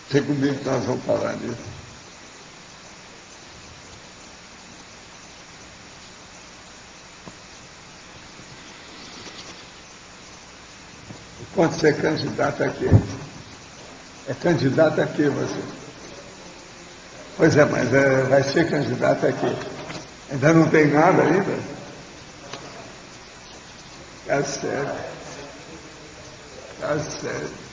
Vem comigo que nós vamos falar nisso. Quando você é candidato a quê? É candidato a quê você? Pois é, mas vai ser candidato a quê? Ainda não tem nada ainda? Tá certo. Tá certo.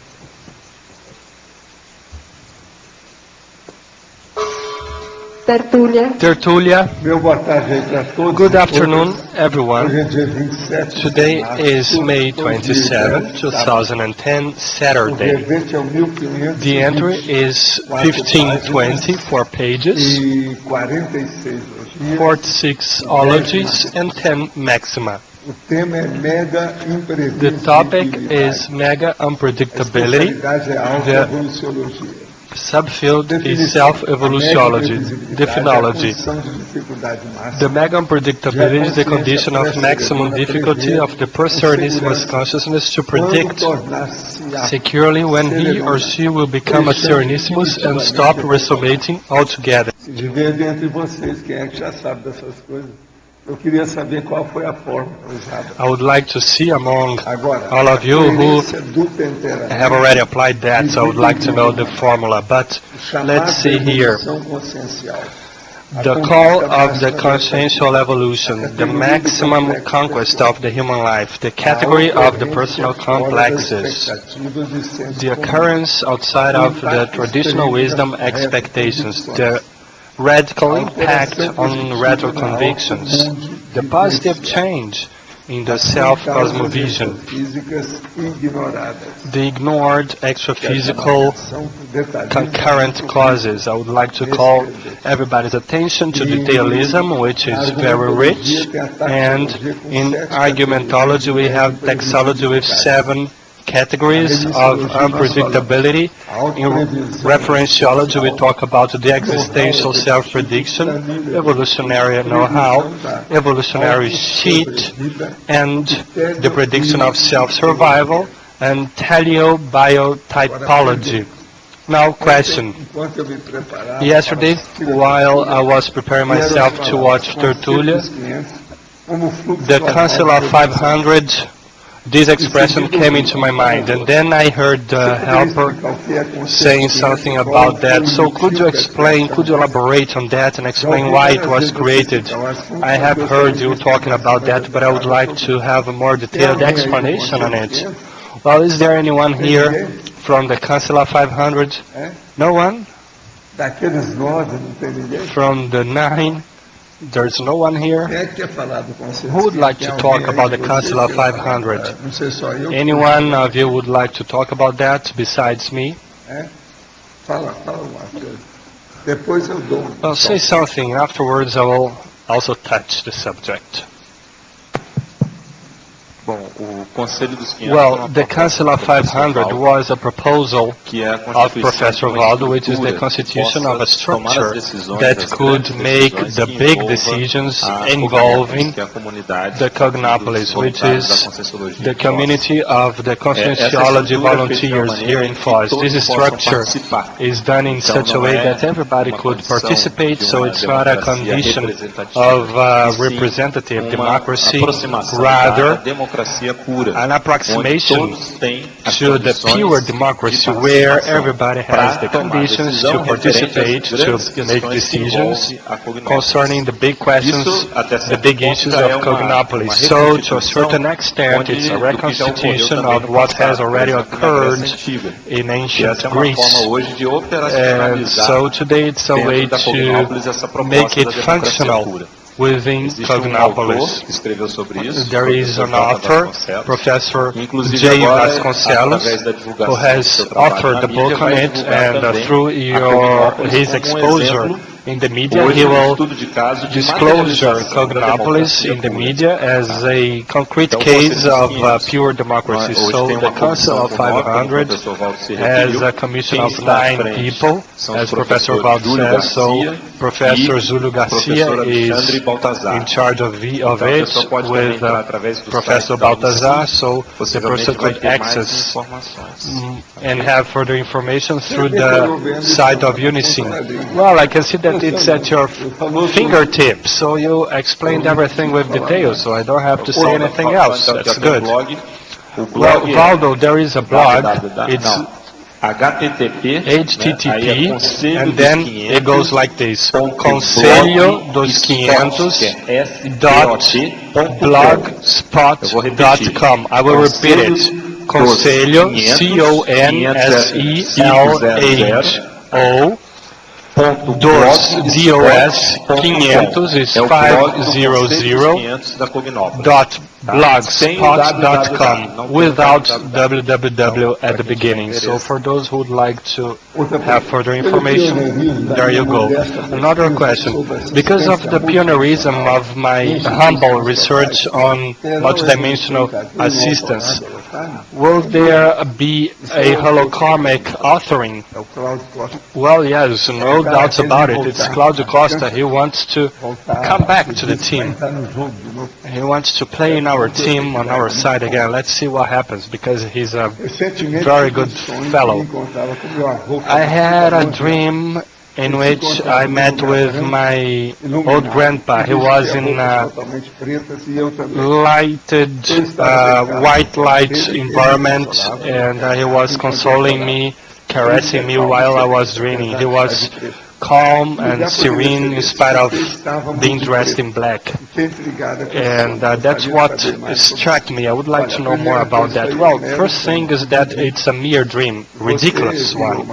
Tertulia. Meu boa tarde aí para todos. Good afternoon, everyone. Hoje é dia 27 Today de março is May 27, 2010, Saturday. verbete é o 1520 The entry is 1520, 4 pages, e 46 hoje. 46 ologies, and 10 maxima. O tema é mega The topic is mega-unpredictability. é evolutiologia. Subfield is self-evolutionology, definology. The mega-unpredictability is the condition of maximum difficulty of the personismus consciousness to predict securely when he or she will become a serenissimus and stop resonating altogether. Se diver entre vocês, quem é que já sabe dessas coisas? Eu queria saber qual foi a fórmula usada. I would like to see among all of you who have already applied that, so I would like to know the formula. But let's see here. The call of the consciential evolution, the maximum conquest of the human life, the category of the personal complexes, the occurrence outside of the traditional wisdom expectations, the radical impact on retro convictions, the positive change in the self-cosmovision, the ignored extra-physical concurrent causes. I would like to call everybody's attention to detailism, which is very rich, and in argumentology we have textology with 7 categories of unpredictability. In referentiology, we talk about the existential self-prediction, evolutionary know-how, evolutionary sheet, and the prediction of self-survival, and teleobiotypology. Now, question. Yesterday, while I was preparing myself to watch Tertulia, the Council of 500, this expression came into my mind, and then I heard the helper saying something about that. So could you explain, could you elaborate on that and explain why it was created? I have heard you talking about that, but I would like to have a more detailed explanation on it. Well, is there anyone here from the Council of 500? No one? From the 9? There's no one here. Who would like to talk about the Council of 500? Any one of you would like to talk about that besides me? Well, say something. Afterwards, I will also touch the subject. Well, the Council of 500 was a proposal of Professor Waldo, which is the constitution of a structure that could make the big decisions involving the cognopolis, which is the community of the conscientiology volunteers here in Foz. This structure is done in such a way that everybody could participate, so it's not a condition of representative democracy, rather an approximation to the pure democracy where everybody has the conditions to participate, to make decisions concerning the big questions, the big issues of cognopoly. So to a certain extent it's a reconstitution of what has already occurred in ancient Greece. And so today it's a way to make it functional within Cognopolis. There is an author, Professor J. Vasconcelos, who has authored the book on it, and through his exposure in the media, he will disclose Cognopolis in the media as a concrete case of pure democracy. So the Council of 500 has a commission of 9 people, as Professor Waldo says. So Professor Zulu Garcia is in charge of it with Professor Baltazar, so the person could access and have further information through the site of Unicine. Well, I can see that it's at your fingertips, so you explained everything with details, so I don't have to say anything else. That's good. Well, Waldo, there is a blog. It's HTTP, and then it goes like this: conselho215.blogspot.com. I will repeat it: conselho, CONSELHO, DOS, 500 is 500, blogspot.com, without www at the beginning. So for those who would like to have further information, there you go. Another question: because of the pioneerism of my humble research on multidimensional assistance, will there be a holocomic authoring? Well, yes, no doubts about it. It's Claudio Costa. He wants to come back to the team. He wants to play in our team, on our side again. Let's see what happens, because he's a very good fellow. I had a dream in which I met with my old grandpa. He was in a lighted, white light environment, and he was consoling me, caressing me while I was dreaming. He was calm and serene in spite of being dressed in black. And that's what struck me. I would like to know more about that. Well, first thing is that it's a mere dream, ridiculous one.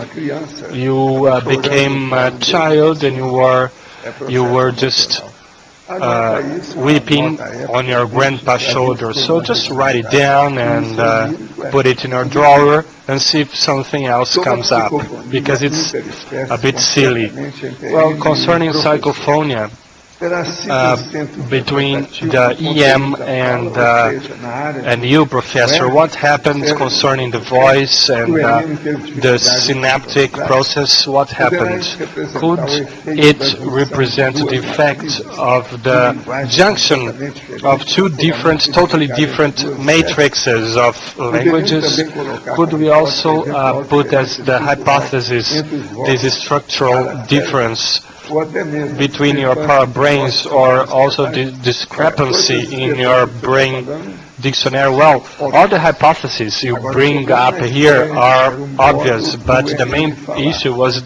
You became a child and you were just weeping on your grandpa's shoulder. So just write it down and put it in your drawer and see if something else comes up, because it's a bit silly. Well, concerning psychophonia, between the EM and you, Professor, what happens concerning the voice and the synaptic process? What happened? Could it represent the effect of the junction of two totally different matrices of languages? Could we also put as the hypothesis this structural difference between your parabrains, or also the discrepancy in your brain dictionary? Well, all the hypotheses you bring up here are obvious, but the main issue was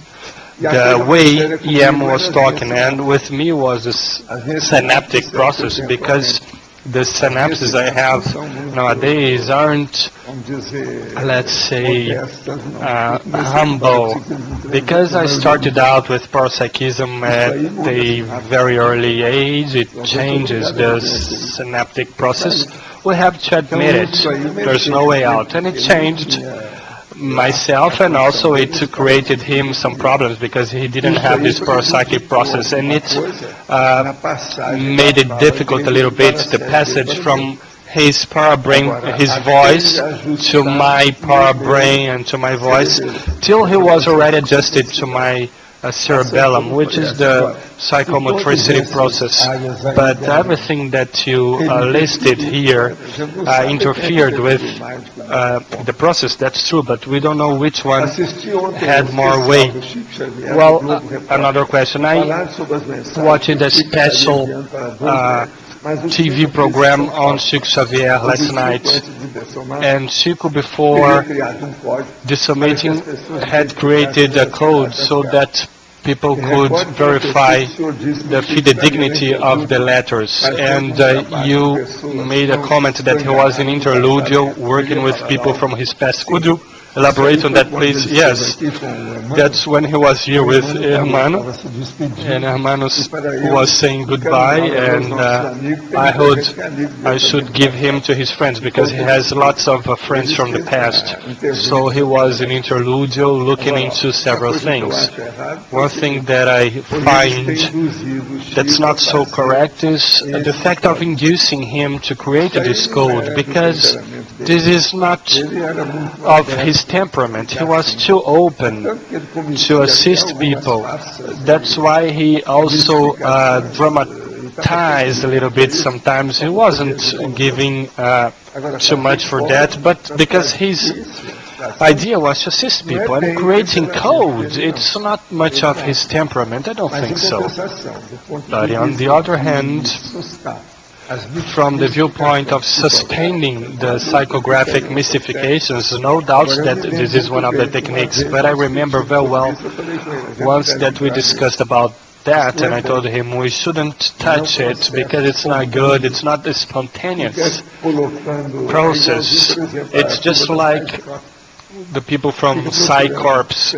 the way EM was talking, and with me was this synaptic process, because the synapses I have nowadays aren't, let's say, humble, because I started out with parapsychism at a very early age. It changes the synaptic process. We have to admit it. There's no way out, and it changed myself, and also it created him some problems because he didn't have this parapsychic process, and it made it difficult a little bit, the passage from his parabrain, his voice, to my parabrain and to my voice, till he was already adjusted to my cerebellum, which is the psychomotricity process. But everything that you listed here interfered with the process. That's true, but we don't know which one had more weight. Well, another question. I watched a special TV program on Chico Xavier last night, and Chico, before this meeting, had created a code so that people could verify the fidedignity of the letters. And you made a comment that he was in Interludio working with people from his past. Could you elaborate on that, please? Yes, that's when he was here with Hermano, and Hermano was saying goodbye, and I should give him to his friends, because he has lots of friends from the past. So he was in Interludio looking into several things. One thing that I find that's not so correct is the fact of inducing him to create this code, because this is not of his temperament. He was too open to assist people. That's why he also dramatized a little bit sometimes. He wasn't giving too much for that, but because his idea was to assist people and creating code, it's not much of his temperament. I don't think so. But on the other hand, from the viewpoint of sustaining the psychographic mystifications, no doubt that this is one of the techniques, but I remember very well once that we discussed about that, and I told him we shouldn't touch it because it's not good, it's not a spontaneous process. It's just like the people from Psycorps,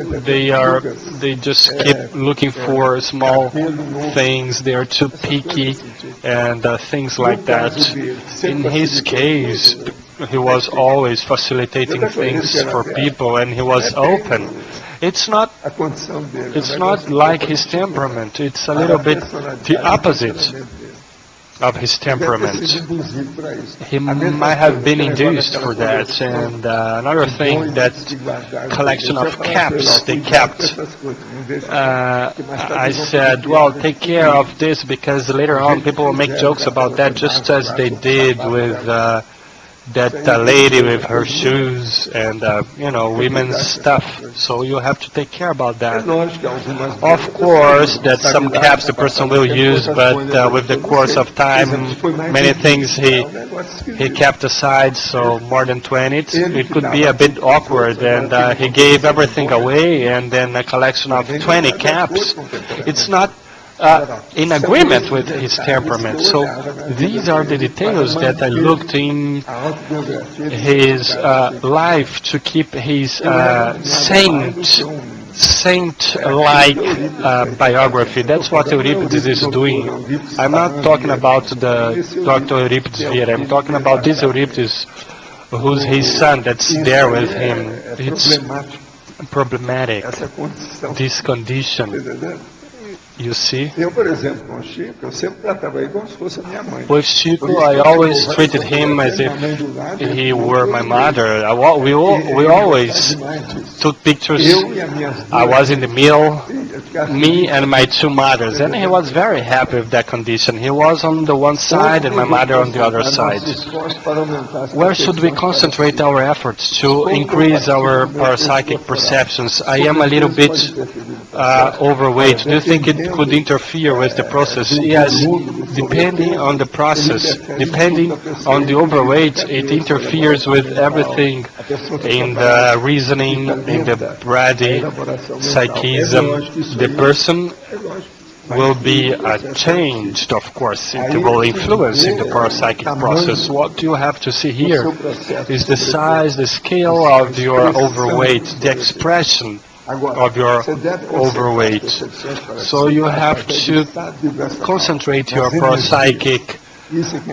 they just keep looking for small things, they are too picky and things like that. In his case, he was always facilitating things for people and he was open. It's not like his temperament, it's a little bit the opposite of his temperament. He might have been induced for that. And another thing, that collection of caps they kept, I said, well, take care of this because later on people will make jokes about that, just as they did with that lady with her shoes and, women's stuff. So you have to take care about that. Of course, that some caps the person will use, but with the course of time, many things he kept aside, so more than 20. It could be a bit awkward, and he gave everything away, and then a collection of 20 caps. It's not in agreement with his temperament. So these are the details that I looked in his life to keep his saint-like biography. That's what Euripides is doing. I'm not talking about the Dr. Euripides Vieira. I'm talking about this Euripides, who's his son, that's there with him. It's problematic, this condition. You see? With Chico, I always treated him as if he were my mother. We always took pictures. I was in the mill, me and my two mothers, and he was very happy with that condition. He was on the one side and my mother on the other side. Where should we concentrate our efforts to increase our parapsychic perceptions? I am a little bit overweight. Do you think it could interfere with the process? Yes, depending on the process, depending on the overweight, it interferes with everything in the reasoning, in the body, psychism. The person will be changed, of course. It will influence in the parapsychic process. What you have to see here is the size, the scale of your overweight, the expression of your overweight. So you have to concentrate your parapsychic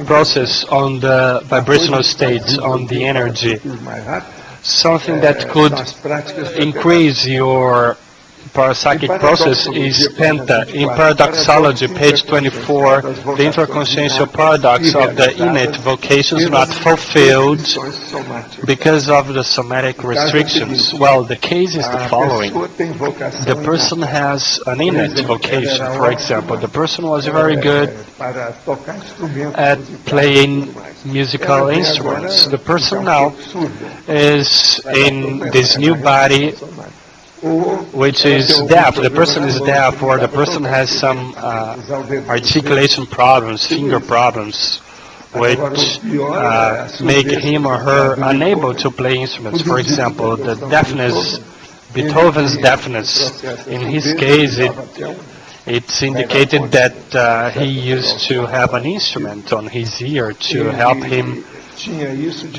process on the vibrational state, on the energy, something that could increase your parapsychic process is Penta. In Paradoxology, page 24, the interconsciential paradox of the innate vocations not fulfilled because of the somatic restrictions. Well, the case is the following. The person has an innate vocation. For example, the person was very good at playing musical instruments. The person now is in this new body which is deaf. The person is deaf, or the person has some articulation problems, finger problems, which make him or her unable to play instruments. For example, the deafness, Beethoven's deafness. In his case, it's indicated that he used to have an instrument on his ear to help him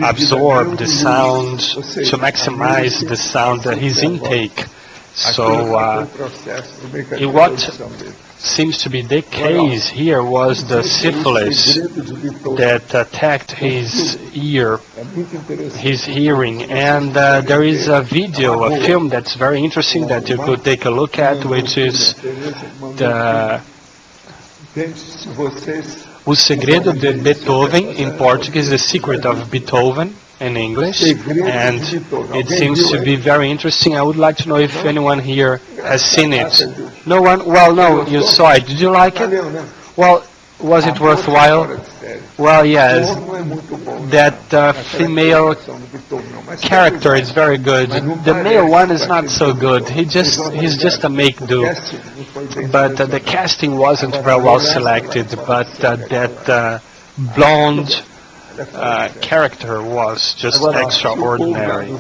absorb the sound, to maximize the sound, his intake. So what seems to be the case here was the syphilis that attacked his ear, his hearing. And there is a video, a film that's very interesting that you could take a look at, which is the O Segredo de Beethoven, in Portuguese, The Secret of Beethoven. in English, and it seems to be very interesting. I would like to know if anyone here has seen it. No one? Well, no, you saw it. Did you like it? Well, was it worthwhile? Well, yes. That female character is very good. The male one is not so good. He's just a make-do. But the casting wasn't very well selected. But that blonde character was just extraordinary.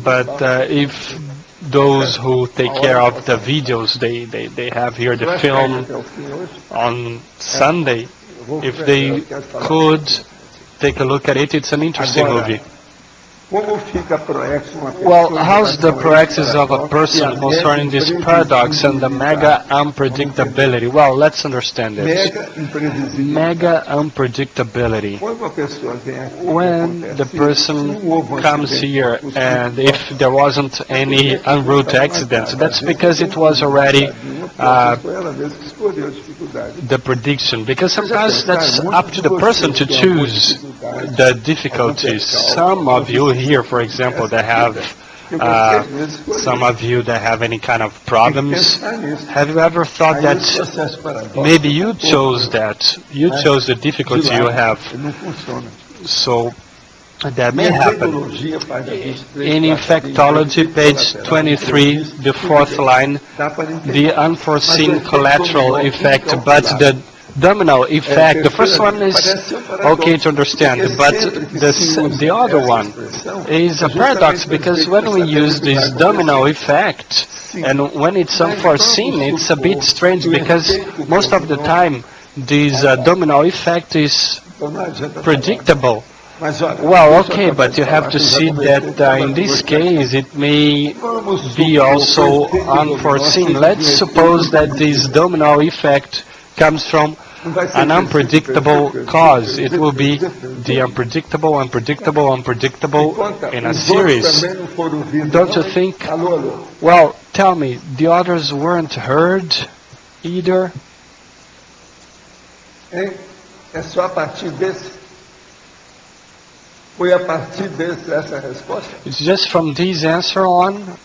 But if those who take care of the videos, they have here the film on Sunday, if they could take a look at it, it's an interesting movie. Well, how's the praxis of a person concerning this paradox and the mega unpredictability? Well, let's understand it. Mega unpredictability. When the person comes here and if there wasn't any en route accident, that's because it was already the prediction. Because sometimes that's up to the person to choose the difficulties. Some of you here, for example, that have some of you that have any kind of problems, have you ever thought that maybe you chose that, you chose the difficulty you have? So that may happen. In infectology, page 23, the fourth line, the unforeseen collateral effect, but the domino effect, the first one is okay to understand, but the other one is a paradox, because when we use this domino effect, and when it's unforeseen, it's a bit strange, because most of the time this domino effect is predictable. Well, okay, but you have to see that in this case it may be also unforeseen. Let's suppose that this domino effect comes from an unpredictable cause. It will be the unpredictable, unpredictable, unpredictable in a series. Don't you think? Well, tell me, the others weren't heard either? It's just from this answer on.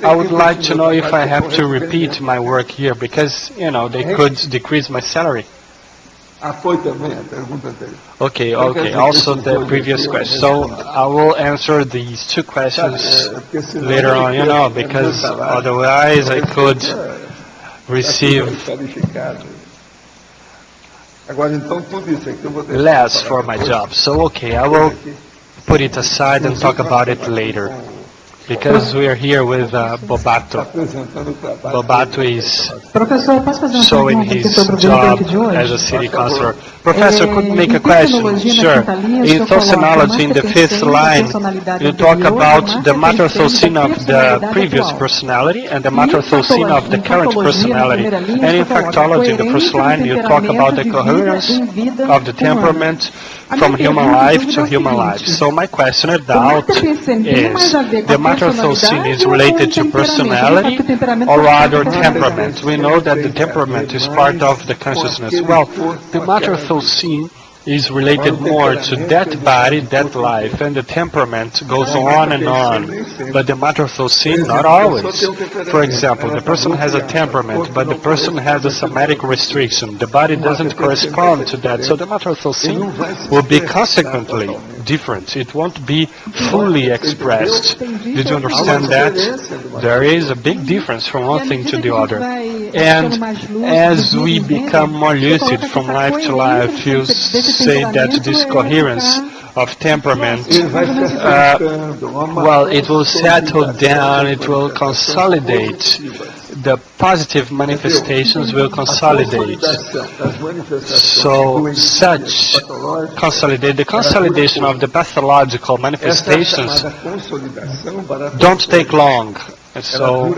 I would like to know if I have to repeat my work here, because, you know, they could decrease my salary. Okay, also the previous question. So I will answer these two questions later on, you know, because otherwise I could receive less for my job. So, okay, I will put it aside and talk about it later, because we are here with Bobato. Bobato is showing his job as a city councilor. Professor, could make a question? Sure. In sociology, in the fifth line, you talk about the matrocene of the previous personality and the matrocene of the current personality. And in factology, in the first line, you talk about the coherence of the temperament from human life to human life. So my question or doubt is, the matrocene is related to personality or rather temperament? We know that the temperament is part of the consciousness. Well, the matrocene is related more to that body, that life, and the temperament goes on and on. But the matrocene, not always. For example, the person has a temperament, but the person has a somatic restriction. The body doesn't correspond to that, so the matrocene will be consequently different. It won't be fully expressed. Did you understand that? There is a big difference from one thing to the other. And as we become more lucid from life to life, you say that this coherence of temperament, well, it will settle down, it will consolidate. The positive manifestations will consolidate. So such the consolidation of the pathological manifestations don't take long. So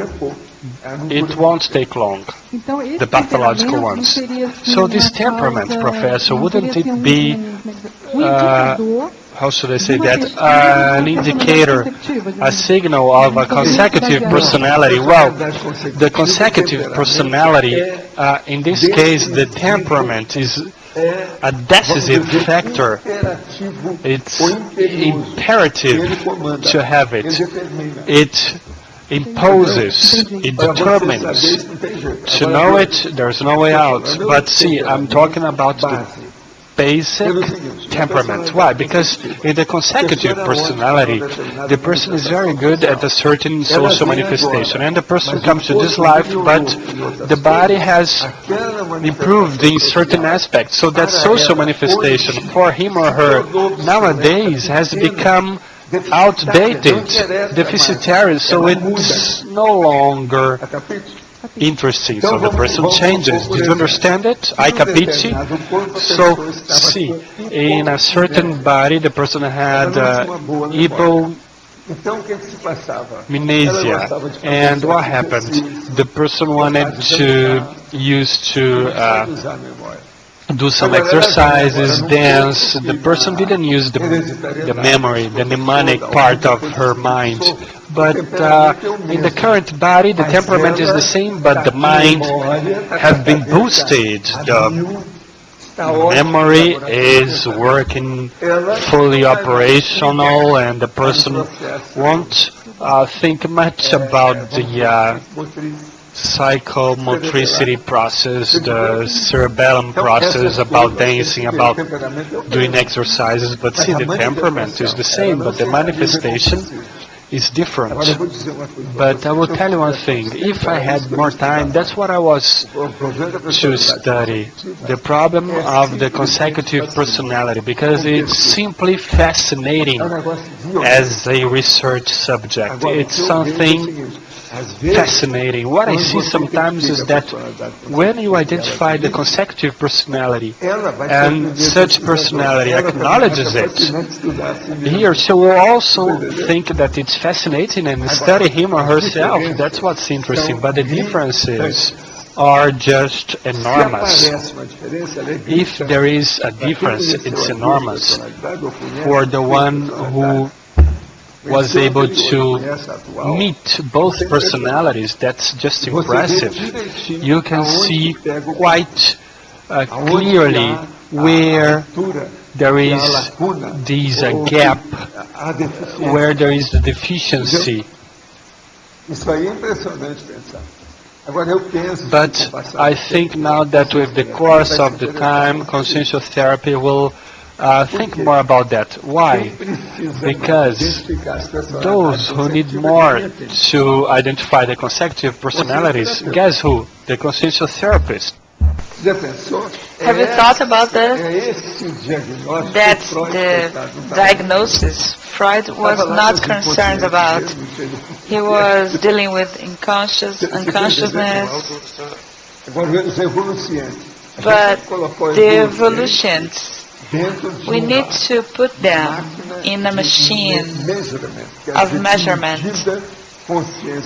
it won't take long, the pathological ones. So this temperament, Professor, wouldn't it be, how should I say that, an indicator, a signal of a consecutive personality? Well, the consecutive personality, in this case, the temperament is a decisive factor. It's imperative to have it. It imposes, it determines. To know it, there's no way out. But see, I'm talking about the basic temperament. Why? Because in the consecutive personality, the person is very good at a certain social manifestation, and the person comes to this life, but the body has improved in certain aspects. So that social manifestation for him or her nowadays has become outdated, deficitary, so it's no longer interesting. So the person changes. Did you understand it? I capisci? So, see, in a certain body, the person had hypomnesia. And what happened? The person wanted to do some exercises, dance. The person didn't use the memory, the mnemonic part of her mind. But in the current body, the temperament is the same, but the mind has been boosted. The memory is working fully operational, and the person won't think much about the psychomotricity process, the cerebellum process, about dancing, about doing exercises. But see, the temperament is the same, but the manifestation is different. But I will tell you one thing, if I had more time, that's what I was to study, the problem of the consecutive personality, because it's simply fascinating as a research subject. It's something fascinating. What I see sometimes is that when you identify the consecutive personality and such personality acknowledges it, he or she will also think that it's fascinating and study him or herself. That's what's interesting. But the differences are just enormous. If there is a difference, it's enormous. For the one who was able to meet both personalities, that's just impressive. You can see quite clearly where there is this gap, where there is the deficiency. But I think now that with the course of the time, consciential therapy will think more about that. Why? Because those who need more to identify the consecutive personalities, guess who? The consciential therapist. Have you thought about that? That's the diagnosis Freud was not concerned about. He was dealing with unconsciousness. But the evolutions, we need to put them in a machine of measurement.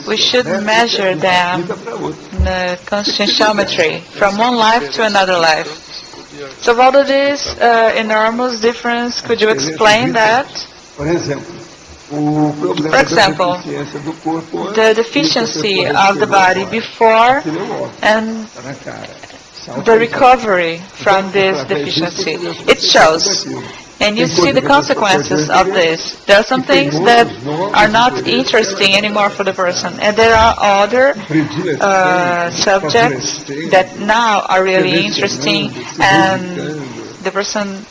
We should measure them in a conscientiometry from one life to another life. So Waldo, this enormous difference, could you explain that? For example, the deficiency of the body before and the recovery from this deficiency. It shows. And you see the consequences of this. There are some things that are not interesting anymore for the person. And there are other subjects that now are really interesting and the person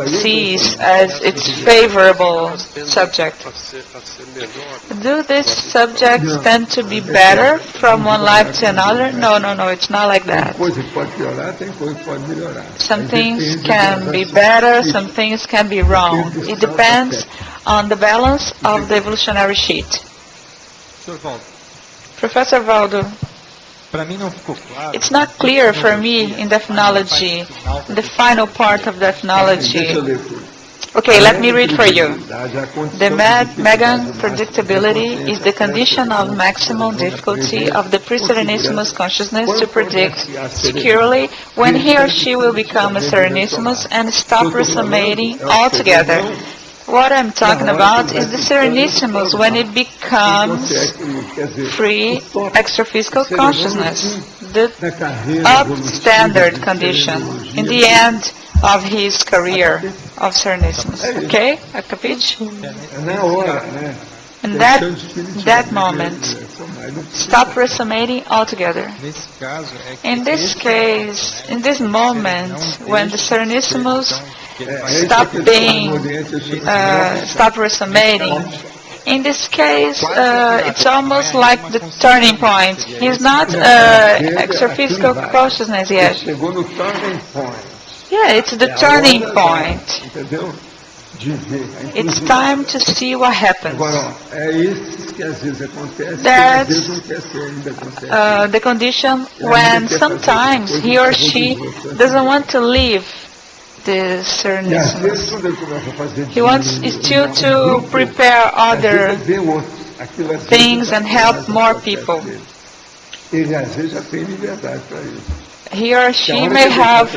sees as its favorable subject. Do these subjects tend to be better from one life to another? No, it's not like that. Some things can be better, some things can be wrong. It depends on the balance of the evolutionary sheet. Professor Waldo, it's not clear for me in the ethnology, the final part of the ethnology. Okay, let me read for you. The megaunpredictability is the condition of maximum difficulty of the pre-Serenissimus consciousness to predict securely when he or she will become a Serenissimus and stop resonating altogether. What I'm talking about is the Serenissimus when it becomes free extraphysical consciousness, the up standard condition in the end of his career of Serenissimus. Okay? Capite? In that moment, stop resonating altogether. In this case, in this moment, when the Serenissimus stop resonating, in this case, it's almost like the turning point. He's not extraphysical consciousness yet. Yeah, it's the turning point. It's time to see what happens. That's the condition when sometimes he or she doesn't want to leave the Serenissimus. He wants still to prepare other things and help more people. He or she may have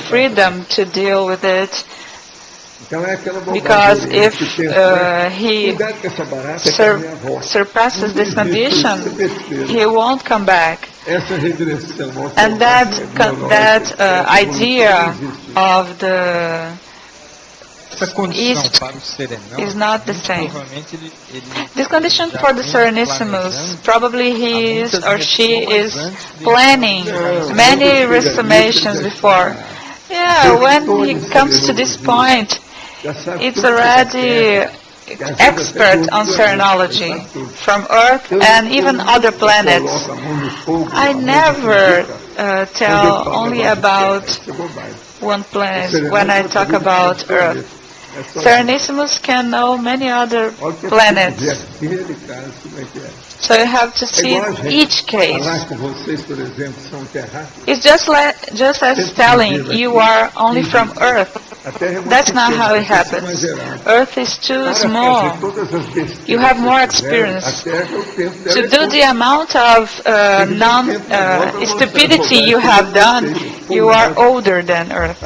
freedom to deal with it, because if he surpasses this condition, he won't come back. And that idea of the East is not the same. This condition for the Serenissimus, probably he is or she is planning many resumations before. Yeah, when he comes to this point, it's already expert on serenology from Earth and even other planets. I never tell only about one planet when I talk about Earth. Serenissimus can know many other planets. So you have to see each case. It's just as telling you are only from Earth. That's not how it happens. Earth is too small. You have more experience. To do the amount of stupidity you have done, you are older than Earth.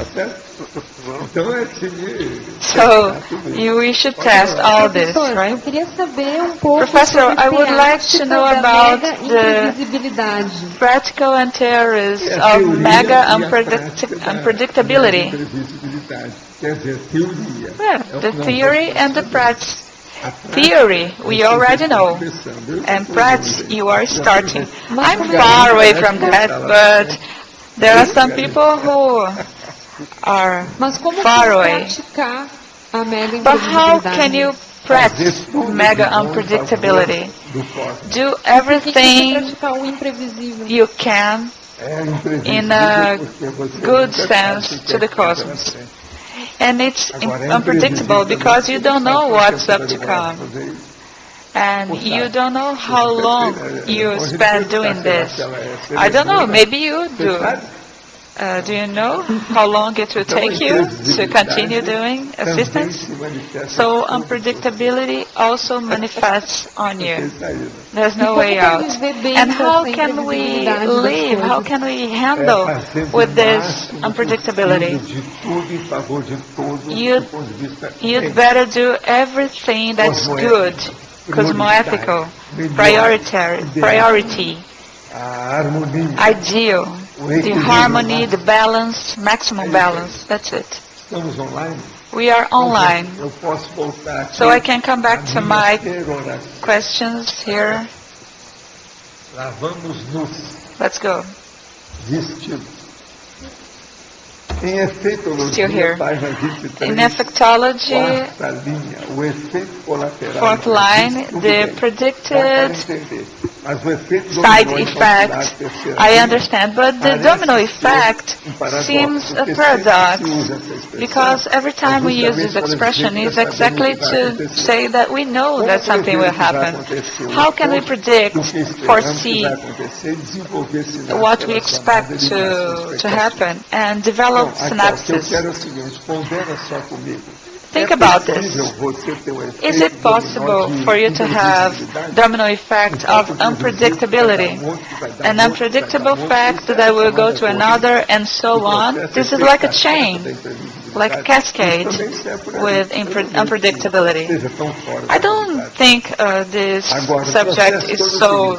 So we should test all this, right? Professor, I would like to know about the practical and theories of megaunpredictability. Yeah, the theory and the practice. Theory, we already know, and practice, you are starting. I'm far away from that, but there are some people who are far away. But how can you practice megaunpredictability? Do everything you can in a good sense to the cosmos. And it's unpredictable because you don't know what's up to come. And you don't know how long you spend doing this. I don't know, maybe you do. Do you know how long it will take you to continue doing assistance? So unpredictability also manifests on you. There's no way out. And how can we live? How can we handle with this unpredictability? You'd better do everything that's good, cosmoethical, priority, ideal. The harmony, the balance, maximum balance. That's it. We are online. So I can come back to my questions here. Let's go. Still here. In effectology, fourth line, the predicted side effect, I understand, but the domino effect seems a paradox, because every time we use this expression, it's exactly to say that we know that something will happen. How can we predict, foresee what we expect to happen, and develop synapses? Think about this. Is it possible for you to have domino effect of unpredictability? An unpredictable fact that will go to another and so on? This is like a chain, like a cascade with unpredictability. I don't think this subject is so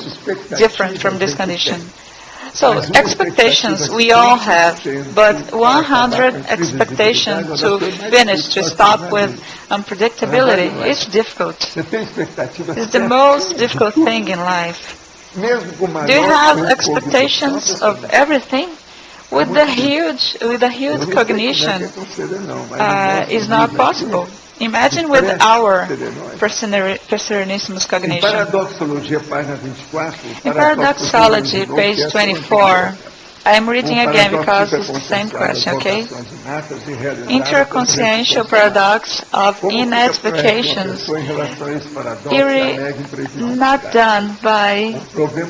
different from this condition. So expectations we all have, but 100 expectations to finish, to stop with unpredictability is difficult. It's the most difficult thing in life. Do you have expectations of everything? With a huge cognition, is not possible. Imagine with our Personismus cognition. In Paradoxology, page 24, I am reading again because it's the same question, okay? Interconsciential paradox of innate vacations, not done by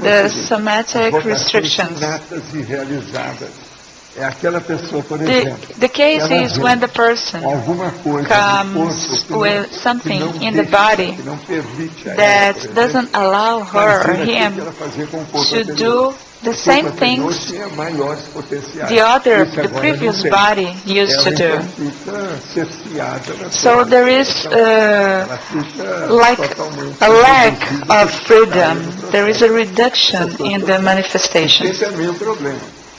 the somatic restrictions. The case is when the person comes with something in the body that doesn't allow her or him to do the same things the previous body used to do. So there is like a lack of freedom. There is a reduction in the manifestations.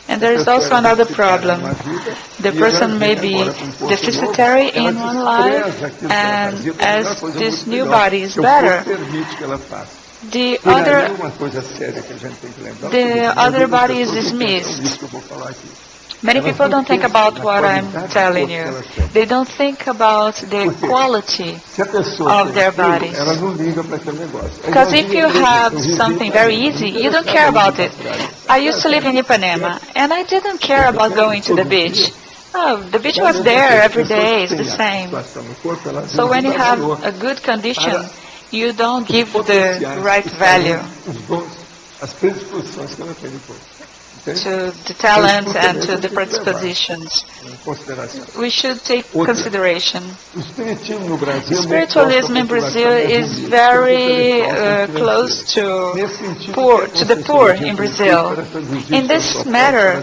And there is also another problem. The person may be deficitary in one life, and as this new body is better, the other body is dismissed. Many people don't think about what I'm telling you. They don't think about the quality of their bodies. Because if you have something very easy, you don't care about it. I used to live in Ipanema, and I didn't care about going to the beach. Oh, the beach was there every day, it's the same. So when you have a good condition, you don't give the right value to the talents and to the predispositions. We should take consideration. Spiritualism in Brazil is very close to the poor in Brazil. In this matter,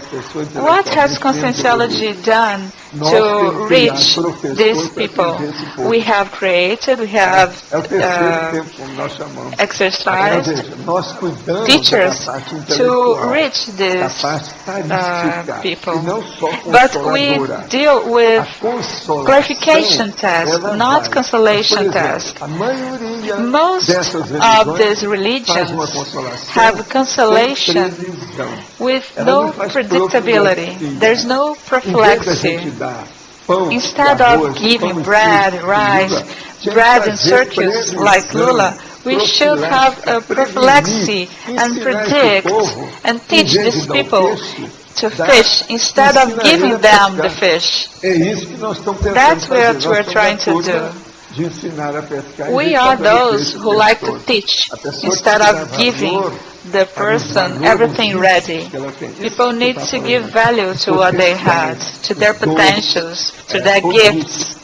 what has conscienciology done to reach these people? We have created, we have exercised teachers to reach these people. But we deal with clarification tasks, not consolation tasks. Most of these religions have consolation with no predictability. There's no prophylaxis. Instead of giving bread, rice, bread and circuits like Lula, we should have a prophylaxis and predict and teach these people to fish instead of giving them the fish. That's what we're trying to do. We are those who like to teach instead of giving the person everything ready. People need to give value to what they had, to their potentials, to their gifts.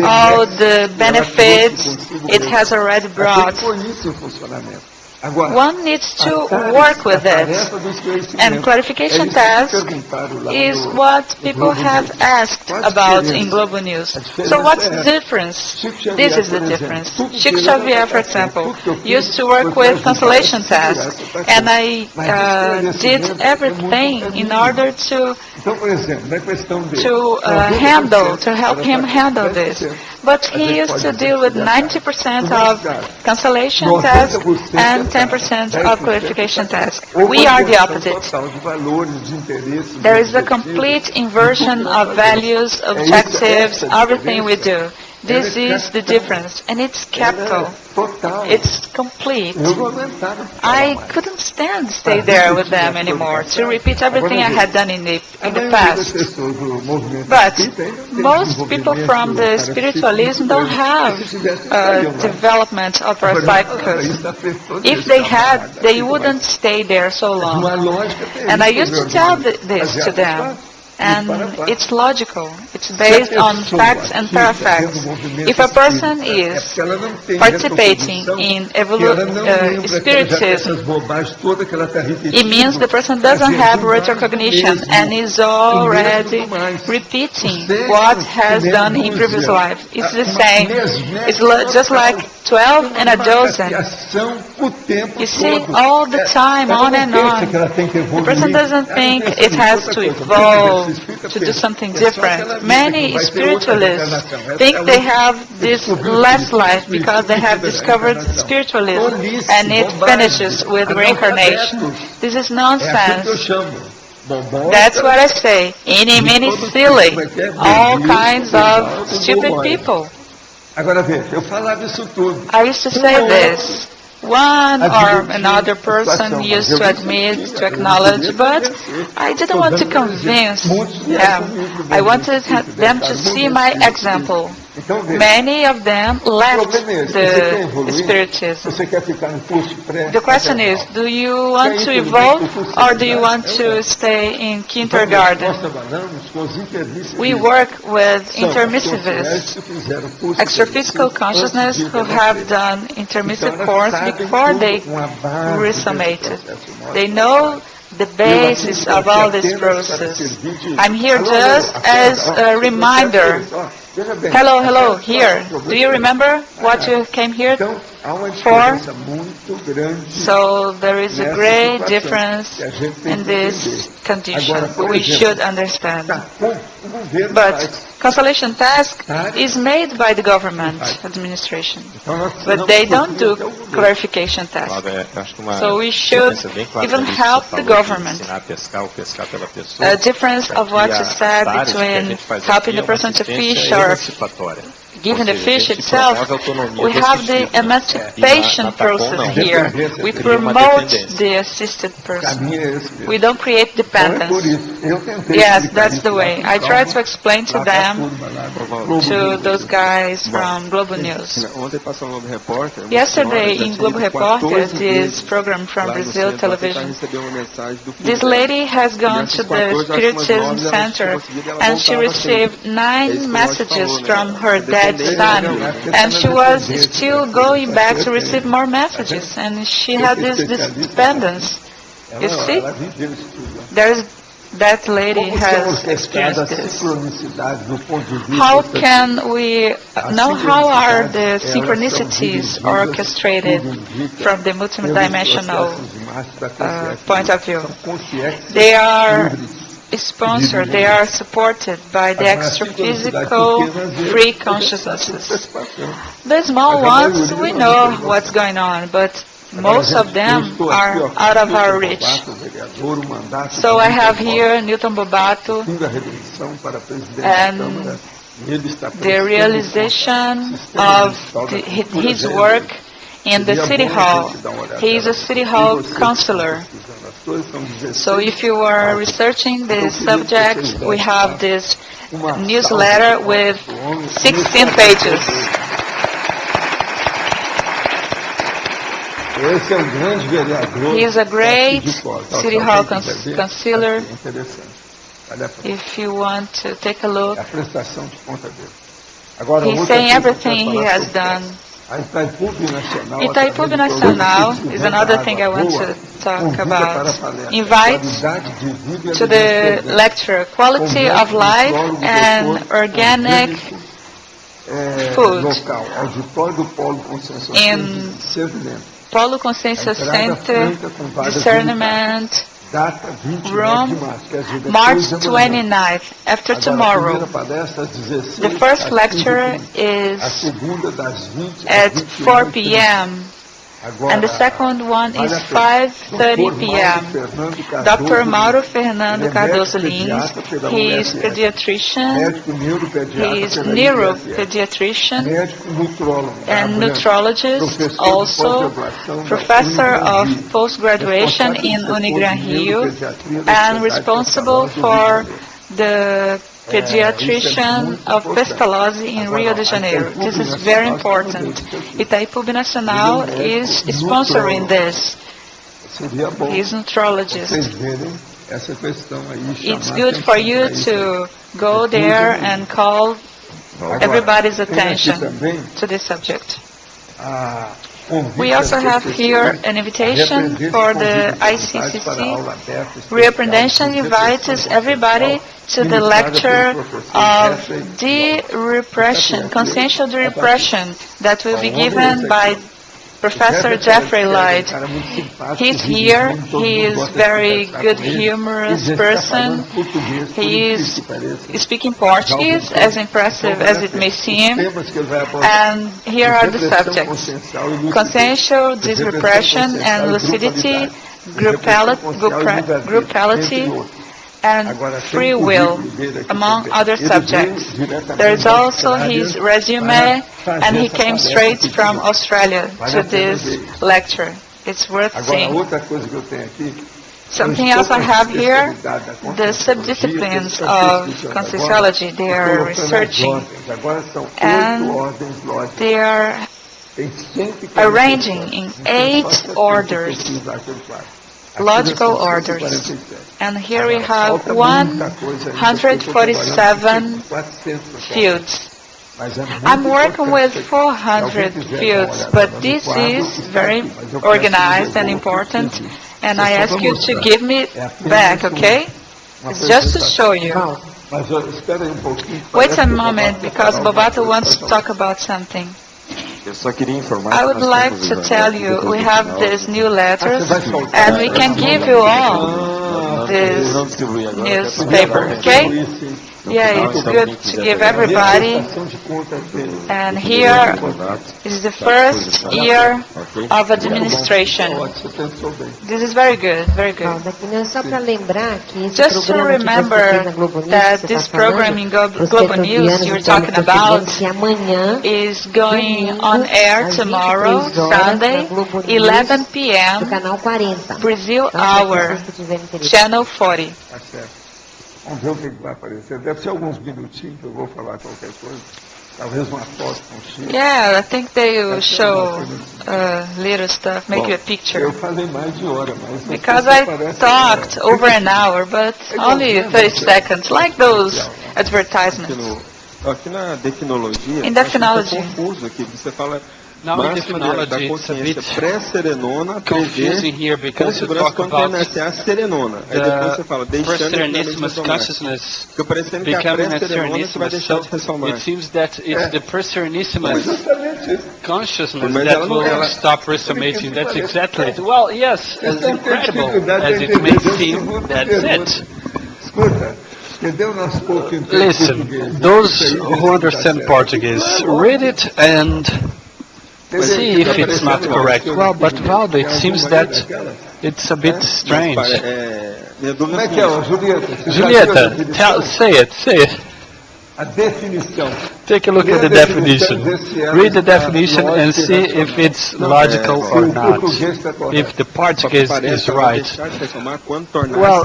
All the benefits it has already brought. One needs to work with it. And clarification task is what people have asked about in Global News. So what's the difference? This is the difference. Chico Xavier, for example, used to work with consolation tasks. And I did everything in order to help him handle this. But he used to deal with 90% of consolation tasks and 10% of clarification tasks. We are the opposite. There is a complete inversion of values, objectives, everything we do. This is the difference, and it's capital. It's complete. I couldn't stay there with them anymore to repeat everything I had done in the past. But most people from the spiritualism don't have development of parapsychos. If they had, they wouldn't stay there so long. And I used to tell this to them. And it's logical. It's based on facts and parafacts. If a person is participating in spiritism, it means the person doesn't have retrocognition and is already repeating what has done in previous life. It's the same. It's just like 12 and a dozen. You see, all the time, on and on. The person doesn't think it has to evolve, to do something different. Many spiritualists think they have this last life because they have discovered spiritualism and it finishes with reincarnation. This is nonsense. That's what I say. Eeny, meeny, silly. All kinds of stupid people. I used to say this. One or another person used to admit, to acknowledge, but I didn't want to convince them. I wanted them to see my example. Many of them left the spiritism. The question is, do you want to evolve or do you want to stay in kindergarten? We work with intermissivists, extraphysical consciousness who have done intermissive course before they resummated. They know the basis of all this process. I'm here just as a reminder. Hello, here. Do you remember what you came here for? So there is a great difference in this condition. We should understand. But consolation task is made by the government administration, but they don't do clarification task. So we should even help the government. A difference of what you said between helping the person to fish or given the fish itself, we have the emancipation process here. We promote the assisted person. We don't create dependence. Yes, that's the way. I try to explain to them, to those guys from Globo News. Yesterday in Globo Repórter, this program from Brazil television, this lady has gone to the Spiritism Center and she received 9 messages from her dead son, and she was still going back to receive more messages, and she had this dependence. You see, that lady has experienced this. How can we know how are the synchronicities orchestrated from the multidimensional point of view? They are sponsored, they are supported by the extra-physical free consciousnesses. The small ones, we know what's going on, but most of them are out of our reach. So I have here Newton Bobato and the realization of his work in the City Hall. He is a City Hall counselor. So if you are researching this subject, we have this newsletter with 16 pages. He is a great City Hall counselor. If you want to take a look, he's saying everything he has done. Itaipu Nacional is another thing I want to talk about. Invites to the lecture Quality of Life and Organic Food in Polo Consciência Center, Discernment Room, March 29th, after tomorrow. The first lecture is at 4 p.m. and the second one is 5:30 p.m. Dr. Mauro Fernando Cardoso Lins, he is pediatrician, he is neuropediatrician and nutrologist, also professor of post-graduation in Unigran Rio and responsible for the pediatrician of Pestalozzi in Rio de Janeiro. This is very important. Itaipu Nacional is sponsoring this. He is a nutrologist. It's good for you to go there and call everybody's attention to this subject. We also have here an invitation for the ICCC. Rio Prudential invites everybody to the lecture of de-repression, consensual de-repression, that will be given by Professor Jeffrey Lloyd. He's here. He is very good, humorous person. He is speaking Portuguese, as impressive as it may seem. And here are the subjects: consensual disrepression and lucidity, groupality, and free will, among other subjects. There is also his resume, and he came straight from Australia to this lecture. It's worth seeing. Something else I have here, the subdisciplines of conscienciology. They are researching, and they are arranging in 8 orders, logical orders. And here we have 147 fields. I'm working with 400 fields, but this is very organized and important, and I ask you to give me back, okay? It's just to show you. Wait a moment, because Bobato wants to talk about something. I would like to tell you, we have these new letters, and we can give you all this newspaper, okay? Yeah, it's good to give everybody. And here is the first year of administration. This is very good, very good. Just to remember that this program in Globo News you're talking about is going on air tomorrow, Sunday, 11 p.m., Brazil hour, channel 40. Vamos ver o que vai aparecer. Deve ser alguns minutinhos que eu vou falar qualquer coisa. Talvez uma foto com o Chico. Yeah, I think they will show little stuff, make you a picture. Eu falei mais de hora, mas because I talked over an hour, but only 30 seconds, like those advertisements. Aqui na definologia, in definology. É confuso aqui, você fala now in definology, it's a bit pré-serenona, confusing here because you talk about serenona. Aí depois você fala pre-serenismus consciousness becoming a serenismus. So it seems that it's the pre-serenismus consciousness that will stop resomating. That's exactly it. Well, yes, as incredible as it may seem, that's it. Listen, those who understand Portuguese, read it and see if it's not correct. Well, but Waldo, it seems that it's a bit strange. Julieta, say it. Take a look at the definition. Read the definition and see if it's logical or not. If the Portuguese is right. Well,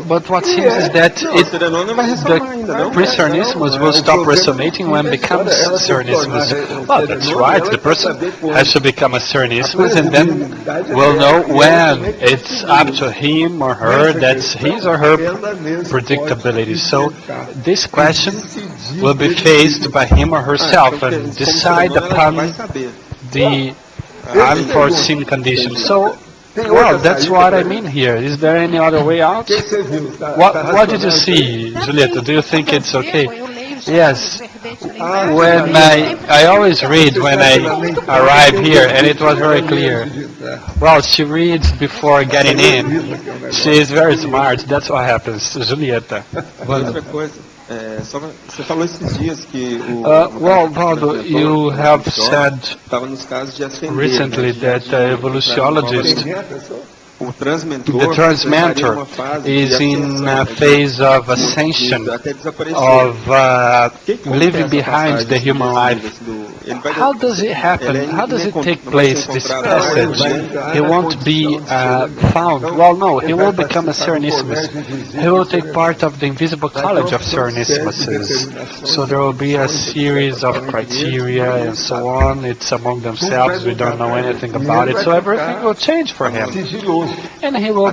but what seems is that the pre-serenismus will stop resonating when it becomes serenismus. Well, that's right. The person has to become a serenismus and then will know when it's up to him or her, that's his or her predictability. So this question will be faced by him or herself and decide upon the unforeseen conditions. So, well, that's what I mean here. Is there any other way out? What did you see, Julieta? Do you think it's okay? Yes. When I always read when I arrive here, and it was very clear. Well, she reads before getting in. She is very smart. That's what happens, Julieta. Você falou esses dias que well, Waldo, you have said recently that evolutiologists, the transmentor is in a phase of ascension, of leaving behind the human life. How does it happen? How does it take place, this passage? He won't be found. Well, no, he will become a Serenissimus. He will take part of the invisible college of Serenissimuses. So there will be a series of criteria and so on. It's among themselves. We don't know anything about it. So everything will change for him. and he will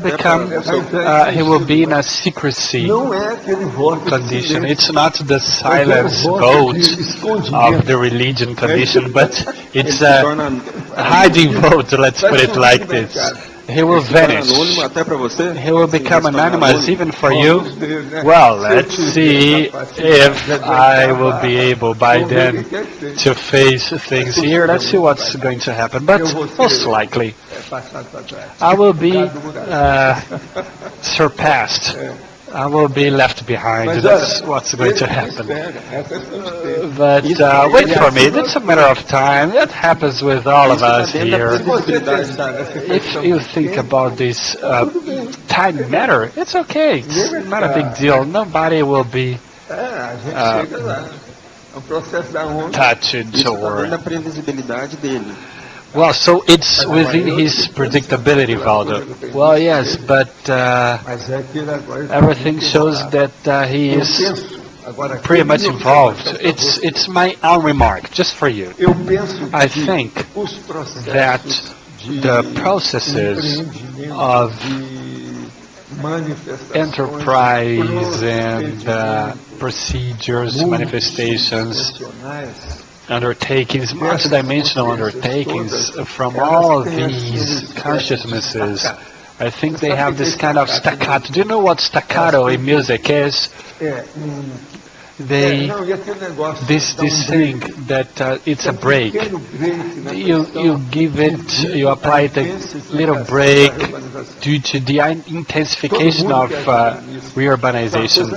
be in a secrecy condition. It's not the silence vote of the religion condition, but it's a hiding vote, let's put it like this. He will vanish. He will become anonymous even for you. Well, let's see if I will be able by then to face things here. Let's see what's going to happen. But most likely, I will be surpassed. I will be left behind. That's what's going to happen. But wait for me. It's a matter of time. That happens with all of us here. If you think about this time matter, it's okay. It's not a big deal. Nobody will be touched or... Well, so it's within his predictability, Waldo. Well, yes, but everything shows that he is pretty much involved. It's my own remark, just for you. I think that the processes of enterprise and procedures, manifestations, undertakings, multidimensional undertakings from all of these consciousnesses, I think they have this kind of staccato. Do you know what staccato in music is? This thing that it's a break. You give it, you apply it a little break due to the intensification of reurbanization.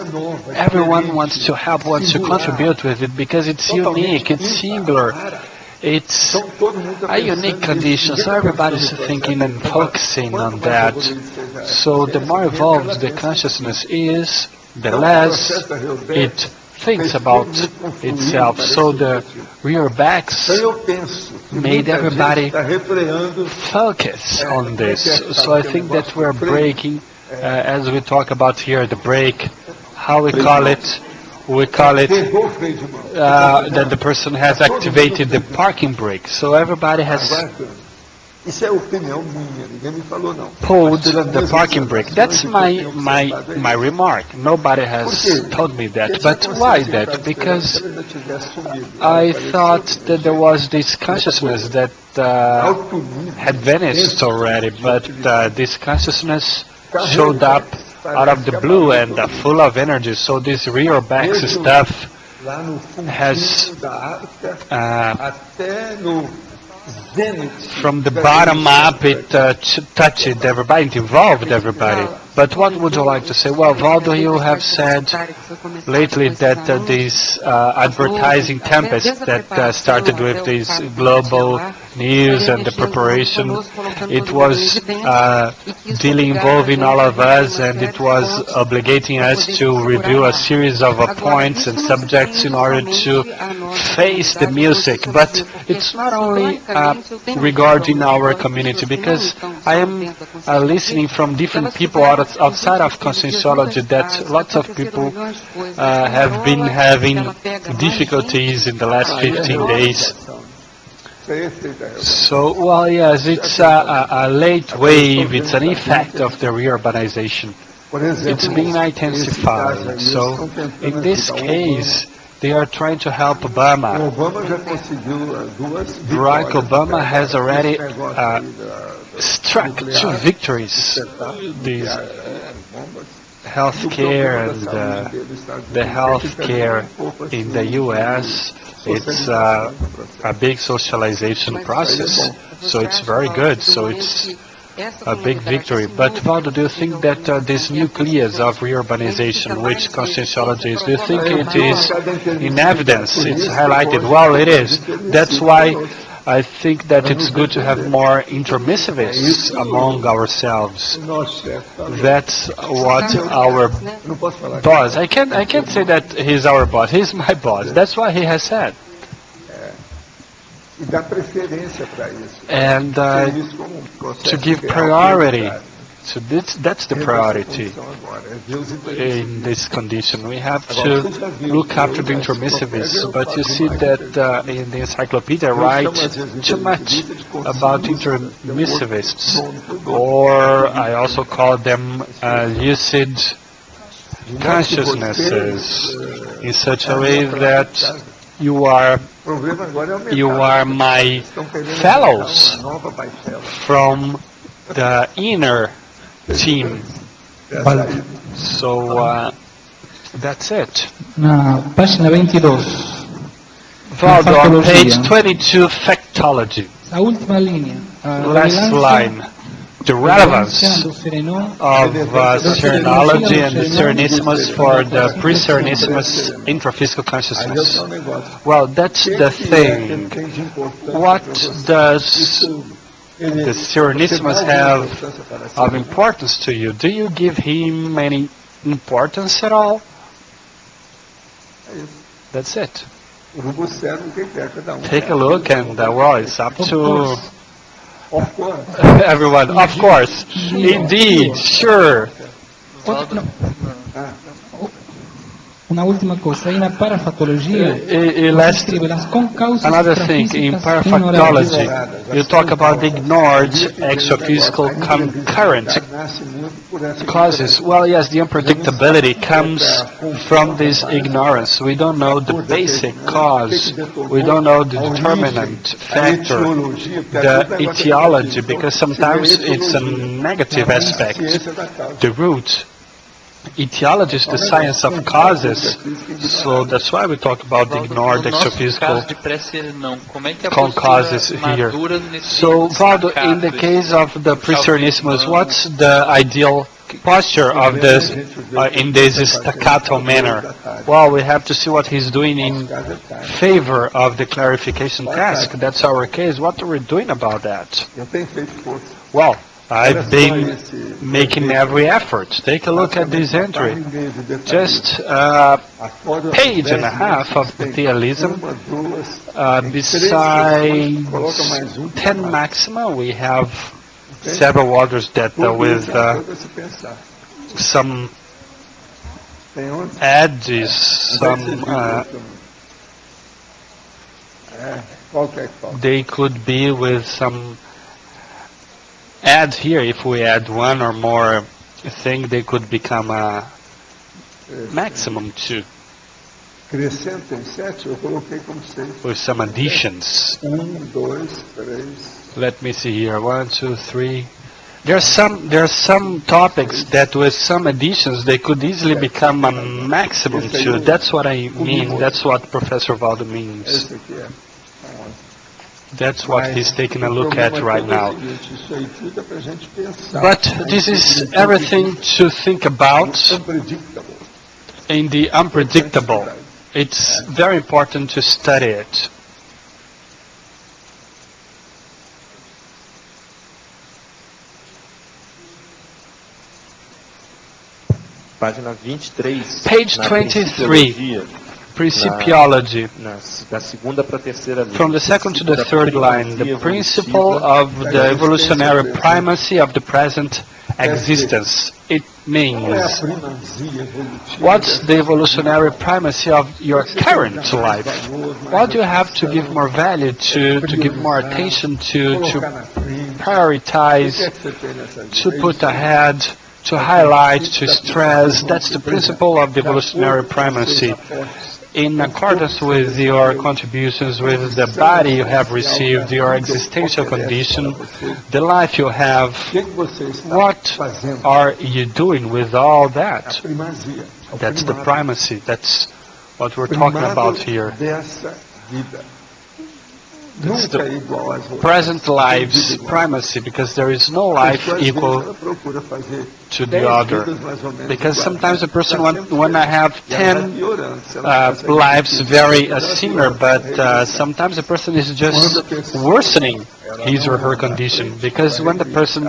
Everyone wants to help, wants to contribute with it because it's unique, it's singular. It's a unique condition, so everybody's thinking and focusing on that. So the more evolved the consciousness is, the less it thinks about itself. So the rear backs made everybody focus on this. So I think that we're breaking, as we talk about here, the break, how we call it. We call it that the person has activated the parking brake. So everybody has pulled the parking brake. That's my remark. Nobody has told me that. But why that? Because I thought that there was this consciousness that had vanished already, but this consciousness showed up out of the blue and full of energy. So this rear back stuff has from the bottom up, it touched everybody, it involved everybody. But what would you like to say? Well, Waldo, you have said lately that this advertising tempest that started with this global news and the preparation, it was involving all of us, and it was obligating us to review a series of points and subjects in order to face the music. But it's not only regarding our community, because I am listening from different people outside of conscienciology that lots of people have been having difficulties in the last 15 days. So, well, yes, it's a late wave, it's an effect of the reurbanization. It's being intensified. So, in this case, they are trying to help Obama. Barack Obama has already struck 2 victories. These healthcare and the healthcare in the U.S. It's a big socialization process, so it's very good. So it's a big victory. But Waldo, do you think that this nucleus of reurbanization, which conscienciology is, do you think it is in evidence? It's highlighted. Well, it is. That's why I think that it's good to have more intermissivists among ourselves. That's what our boss. I can't say that he's our boss. He's my boss. That's what he has said. And to give priority So that's the priority in this condition. We have to look after the intermissivists, but you see that in the encyclopedia I write too much about intermissivists, or I also call them lucid consciousnesses, in such a way that you are my fellows from the inner team. So that's it. Página 22. Valdo, on page 22, factology. La última línea. Last line. The relevance of serenology and the Serenissimus for the pre-Serenissimus intraphysical consciousness. Well, that's the thing. What does the Serenissimus have of importance to you? Do you give him any importance at all? That's it. Take a look, and well, it's up to everyone. Of course, indeed, sure. Una última cosa, na parafatologia, another thing, in parafactology, you talk about the ignored extraphysical concurrent causes. Well, yes, the unpredictability comes from this ignorance. We don't know the basic cause. We don't know the determinant factor, the etiology, because sometimes it's a negative aspect, the root. Etiology is the science of causes, so that's why we talk about the ignored extraphysical causes here. So, Valdo, in the case of the pre-Serenissimus, what's the ideal posture of this in this staccato manner? Well, we have to see what he's doing in favor of the clarification task. That's our case. What are we doing about that? Well, I've been making every effort. Take a look at this entry. Just a page and a half of epithelialism. Besides 10 maxima, we have several others that with some edges, some they could be with some add here. If we add one or more thing, they could become a maximum too, with some additions. Let me see here. 1, 2, 3. There are some topics that with some additions they could easily become a maximum too. That's what I mean. That's what Professor Waldo means. That's what he's taking a look at right now. But this is everything to think about in the unpredictable. It's very important to study it. Page 23. Principiology. From the second to the third line, the principle of the evolutionary primacy of the present existence. It means, what's the evolutionary primacy of your current life? What do you have to give more value to give more attention to prioritize, to put ahead, to highlight, to stress? That's the principle of the evolutionary primacy. In accordance with your contributions with the body you have received, your existential condition, the life you have, what are you doing with all that? That's the primacy. That's what we're talking about here. It's the present life's primacy, because there is no life equal to the other. Because sometimes a person want to have 10 lives very similar, but sometimes a person is just worsening his or her condition. Because when the person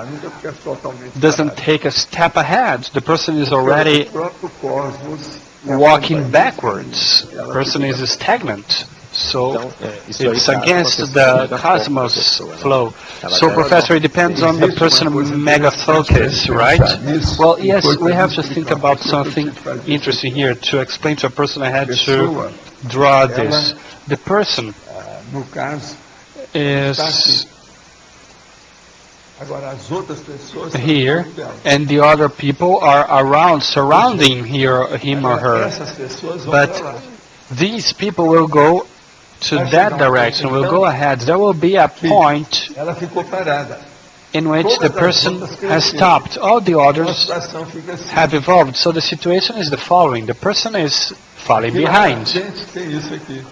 doesn't take a step ahead, the person is already walking backwards. The person is stagnant. So it's against the cosmos flow. So, Professor, it depends on the person mega focus, right? Well, yes, we have to think about something interesting here. To explain to a person, I had to draw this. The person is here, and the other people are around, surrounding him or her. But these people will go to that direction, will go ahead. There will be a point in which the person has stopped. All the others have evolved. So the situation is the following. The person is falling behind.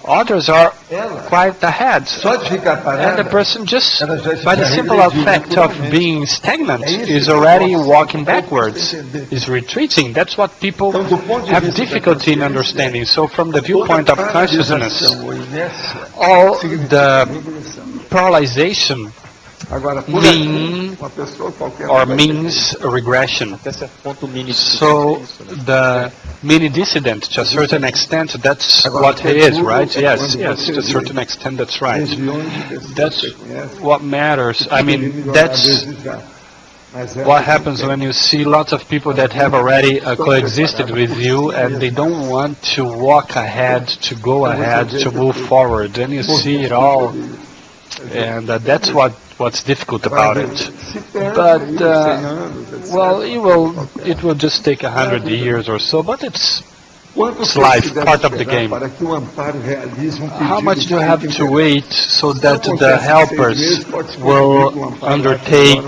Others are quite ahead. And the person, just by the simple effect of being stagnant, is already walking backwards, is retreating. That's what people have difficulty in understanding. So from the viewpoint of consciousness, all the paralyzation means regression. So the mini dissident, to a certain extent, that's what he is, right? Yes, to a certain extent, that's right. That's what matters. I mean, that's what happens when you see lots of people that have already coexisted with you, and they don't want to walk ahead, to go ahead, to move forward. Then you see it all, and that's what's difficult about it. But well, it will just take 100 years or so, but it's life, part of the game. How much do you have to wait so that the helpers will undertake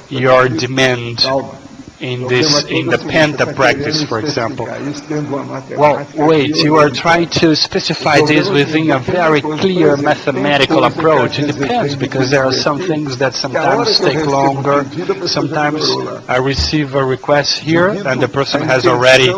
your demand in the Penta practice, for example? Well, wait, you are trying to specify this within a very clear mathematical approach. It depends, because there are some things that sometimes take longer. Sometimes I receive a request here and the person has already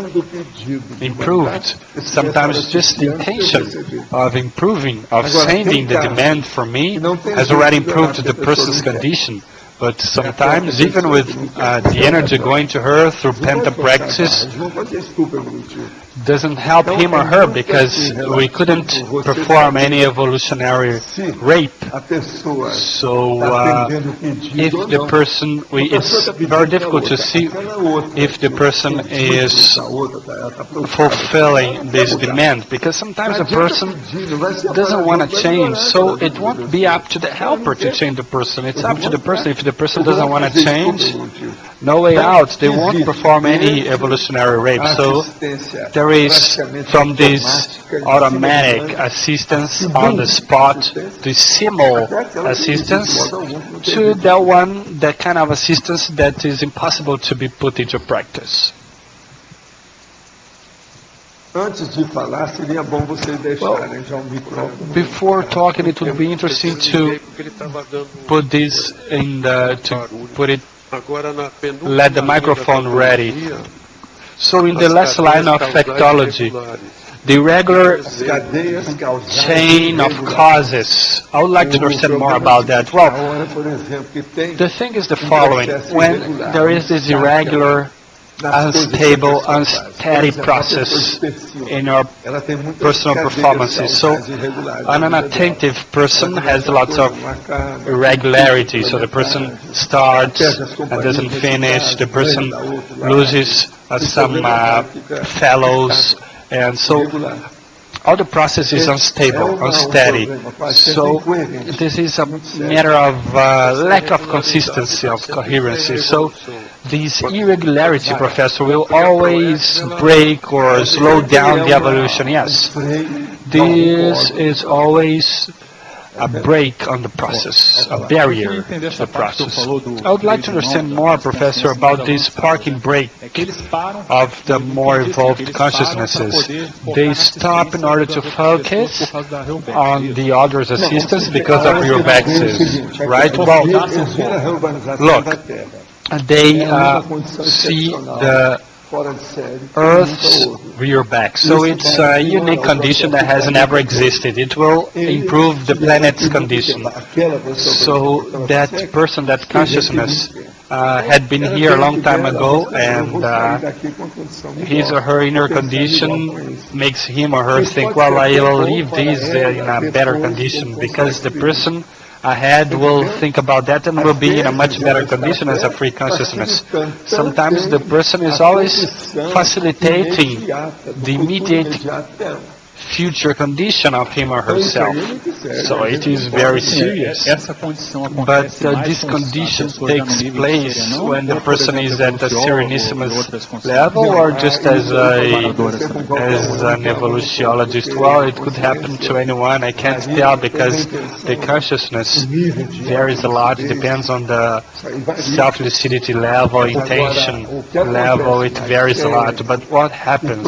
improved. Sometimes just the intention of improving, of sending the demand for me, has already improved the person's condition. But sometimes, even with the energy going to her through Penta practice, doesn't help him or her, because we couldn't perform any evolutionary rape. So if the person, it's very difficult to see if the person is fulfilling this demand, because sometimes a person doesn't want to change, so it won't be up to the helper to change the person. It's up to the person. If the person doesn't want to change, no way out. They won't perform any evolutionary rape. So there is, from this automatic assistance on the spot, the simul assistance, to that kind of assistance that is impossible to be put into practice. Well, before talking, it would be interesting to put this let the microphone ready. So in the last line of factology, the regular chain of causes. I would like to understand more about that. Well, the thing is the following. When there is this irregular, unstable, unsteady process in our personal performances. So an unattentive person has lots of irregularity. So the person starts and doesn't finish. The person loses some fellows. And so all the process is unstable, unsteady. So this is a matter of lack of consistency, of coherency. So this irregularity, Professor, will always break or slow down the evolution. Yes, this is always a break on the process, a barrier to the process. I would like to understand more, Professor, about this parking brake of the more evolved consciousnesses. They stop in order to focus on the other's assistance because of your axis, right? Well, look, they see the Earth's rear back. So it's a unique condition that has never existed. It will improve the planet's condition. So that person, that consciousness, had been here a long time ago, and his or her inner condition makes him or her think, well, I will leave this in a better condition, because the person ahead will think about that and will be in a much better condition as a free consciousness. Sometimes the person is always facilitating the immediate future condition of him or herself. So it is very serious. But this condition takes place when the person is at the Serenissimous level, or just as an evolutiologist. Well, it could happen to anyone. I can't tell, because the consciousness varies a lot. It depends on the self-lucidity level, intention level. It varies a lot. But what happens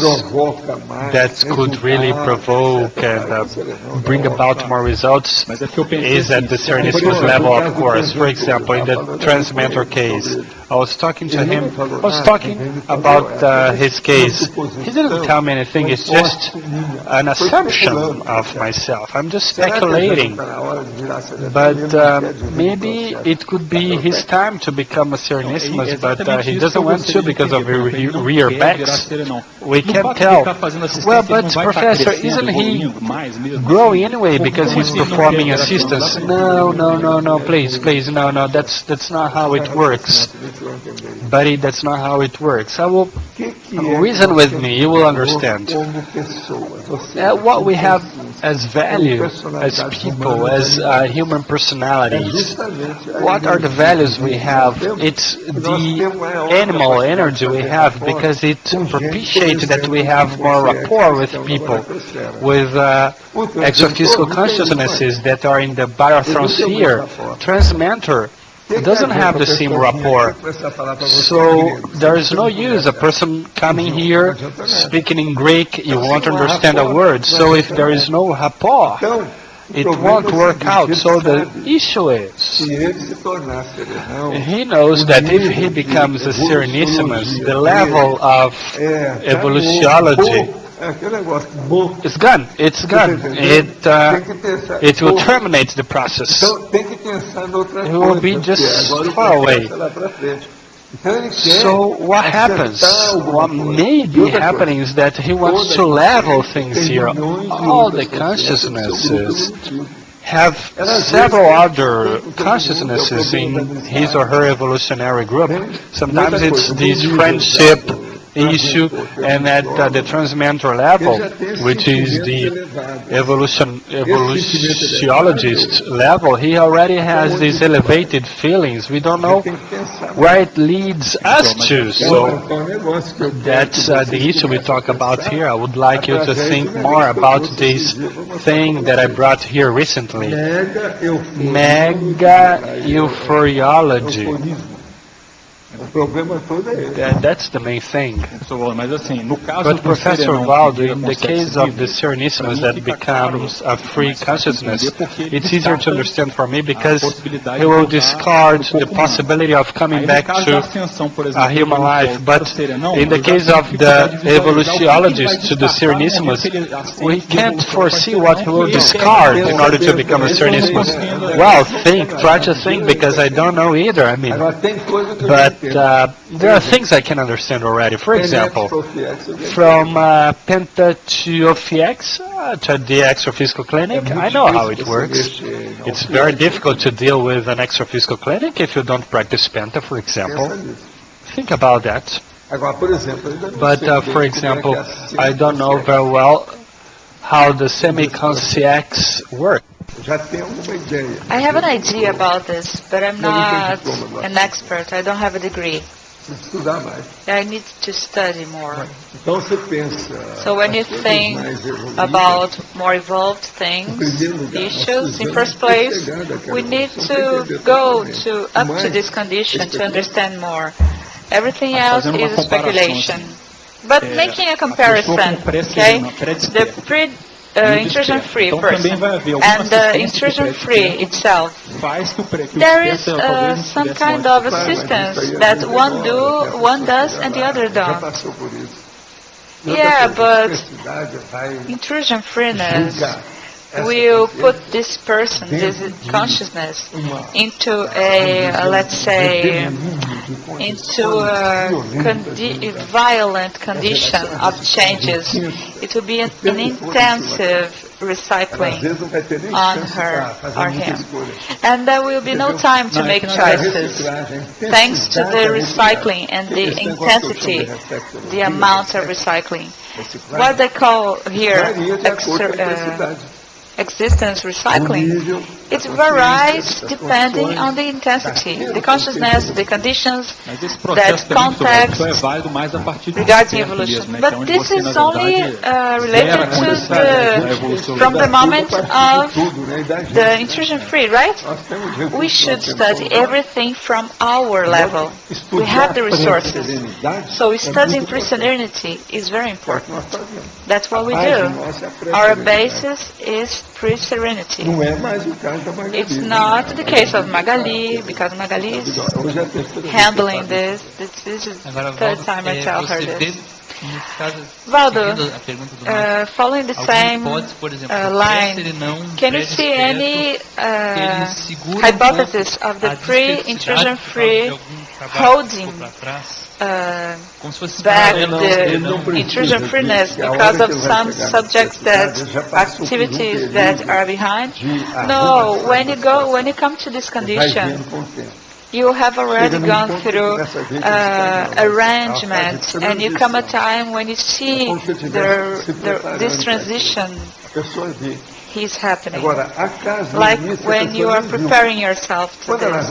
that could really provoke and bring about more results is at the Serenissimous level, of course. For example, in the Transmentor case, I was talking to him, I was talking about his case. He didn't tell me anything, it's just an assumption of myself. I'm just speculating. But maybe it could be his time to become a Serenissimus, but he doesn't want to because of rear backs. We can't tell. Well, but Professor, isn't he growing anyway because he's performing assistance? No, please, no, that's not how it works. Buddy, that's not how it works. I will reason with me, you will understand. What we have as value, as people, as human personalities, what are the values we have? It's the animal energy we have, because it propitiates that we have more rapport with people, with extraphysical consciousnesses that are in the biothronosphere. Transmentor doesn't have the same rapport. So there is no use a person coming here speaking in Greek, you won't understand a word. So if there is no rapport, it won't work out. So the issue is, he knows that if he becomes a Serenissimus, the level of evolutiology it's gone. It's gone. It will terminate the process. It will be just far away. So what happens? What may be happening is that he wants to level things here. All the consciousnesses have several other consciousnesses in his or her evolutionary group. Sometimes it's this friendship issue, and at the transmentor level, which is the evolutiologist level, he already has these elevated feelings. We don't know where it leads us to. So that's the issue we talk about here. I would like you to think more about this thing that I brought here recently. Megaunpredictability. That's the main thing. But Professor Waldo, in the case of the Serenissimus that becomes a free consciousness, it's easier to understand for me, because he will discard the possibility of coming back to a human life. But in the case of the evolutiologist to the Serenissimus, we can't foresee what he will discard in order to become a Serenissimus. Well, try to think, because I don't know either. I mean, but there are things I can understand already. For example, from Penta to OPHX to the extraphysical clinic, I know how it works. It's very difficult to deal with an extraphysical clinic if you don't practice Penta, for example. Think about that. But, for example, I don't know very well how the semi-conscious work. I have an idea about this, but I'm not an expert. I don't have a degree. I need to study more. So when you think about more evolved things, issues, in first place, we need to go up to this condition to understand more. Everything else is a speculation. But making a comparison, okay? The intrusion-free first, and the intrusion-free itself, there is some kind of assistance that one does and the other don't. Yeah, but intrusion freeness will put this person, this consciousness, into a, let's say, into a violent condition of changes. It will be an intensive recycling on her or him. And there will be no time to make choices. Thanks to the recycling and the intensity, the amount of recycling. What they call here existence recycling, it varies depending on the intensity, the consciousness, the conditions, that context regarding evolution. But this is only related to from the moment of the intrusion free, right? We should study everything from our level. We have the resources. So studying pre-serenity is very important. That's what we do. Our basis is pre-serenity. It's not the case of Magali, because Magali is handling this. This is the third time I tell her this. Waldo, following the same line, can you see any hypothesis of the pre-intrusion-free holding back the intrusion freeness because of some subjects activities that are behind? No, when you come to this condition, you have already gone through arrangements, and you come a time when you see this transition is happening, like when you are preparing yourself to this.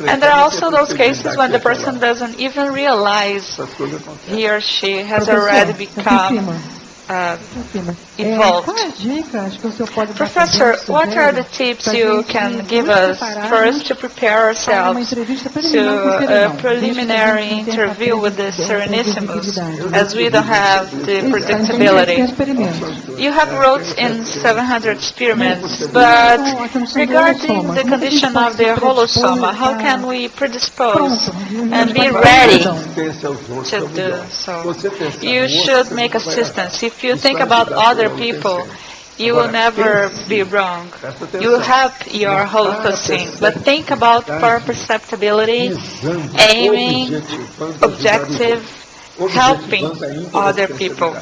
And there are also those cases when the person doesn't even realize he or she has already become involved. Professor, what are the tips you can give us first to prepare ourselves to a preliminary interview with the Serenissimus, as we don't have the predictability? You have wrote in 700 experiments, but regarding the condition of the holosoma, how can we predispose and be ready to do so? You should make assistance. If you think about other people, you will never be wrong. You will have your holocene, but think about perceptibility, aiming, objective, helping other people.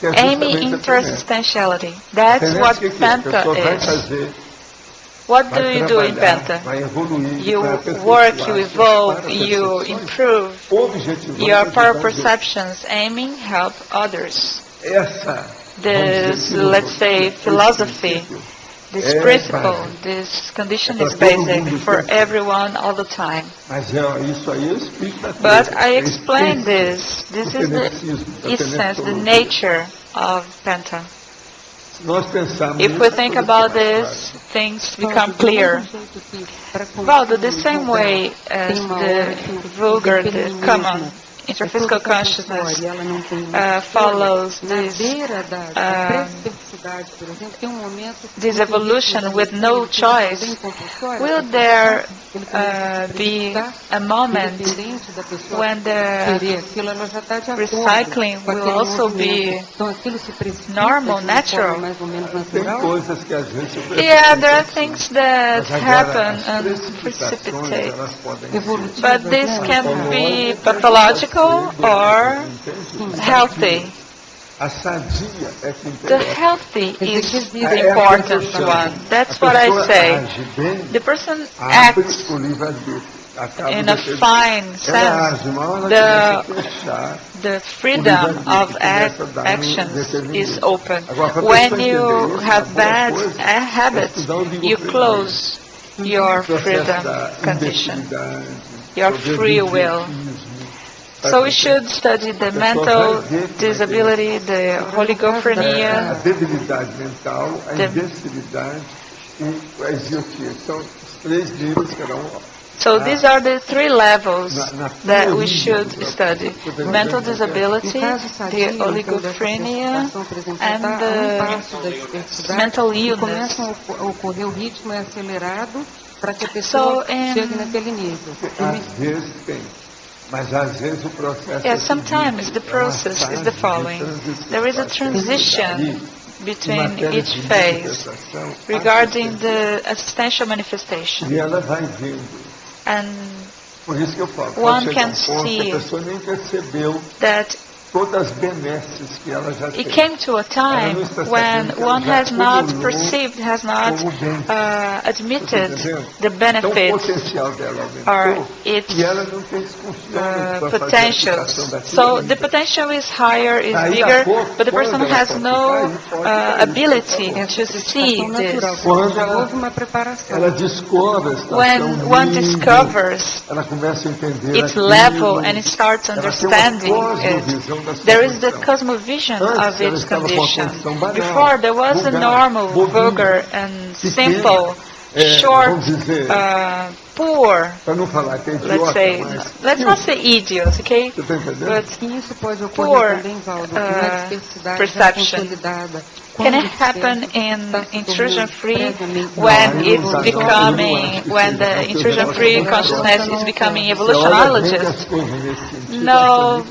Aiming intersubstantiality. That's what Penta is. What do you do in Penta? You work, you evolve, you improve your power perceptions, aiming, help others. This, let's say, philosophy, this principle, this condition is basic for everyone all the time. But I explained this. This is the essence, the nature of Penta. If we think about this, things become clear. Well, the same way as the vulgar, the common interphysical consciousness follows this evolution with no choice, will there be a moment when the recycling will also be normal, natural? Yeah, there are things that happen and precipitate, but this can be pathological or healthy. The healthy is the important one. That's what I say. The person acts in a fine sense. The freedom of actions is open. When you have bad habits, you close your freedom condition, your free will. So we should study the mental disability, the oligophrenia, So these are the three levels that we should study. Mental disability, the oligophrenia, and the mental illness. So, sometimes the process is the following. There is a transition between each phase regarding the existential manifestation. And one can see that it came to a time when one has not perceived, has not admitted the benefits or its potentials. So the potential is higher, is bigger, but the person has no ability to see this. When one discovers its level and it starts understanding it, there is the cosmovision of its condition. Before, there was a normal, vulgar, and simple, short, poor, let's say, let's not say idiot, okay, but poor perception. Can it happen in intrusion-free when the intrusion-free consciousness is becoming evolutionologist? No,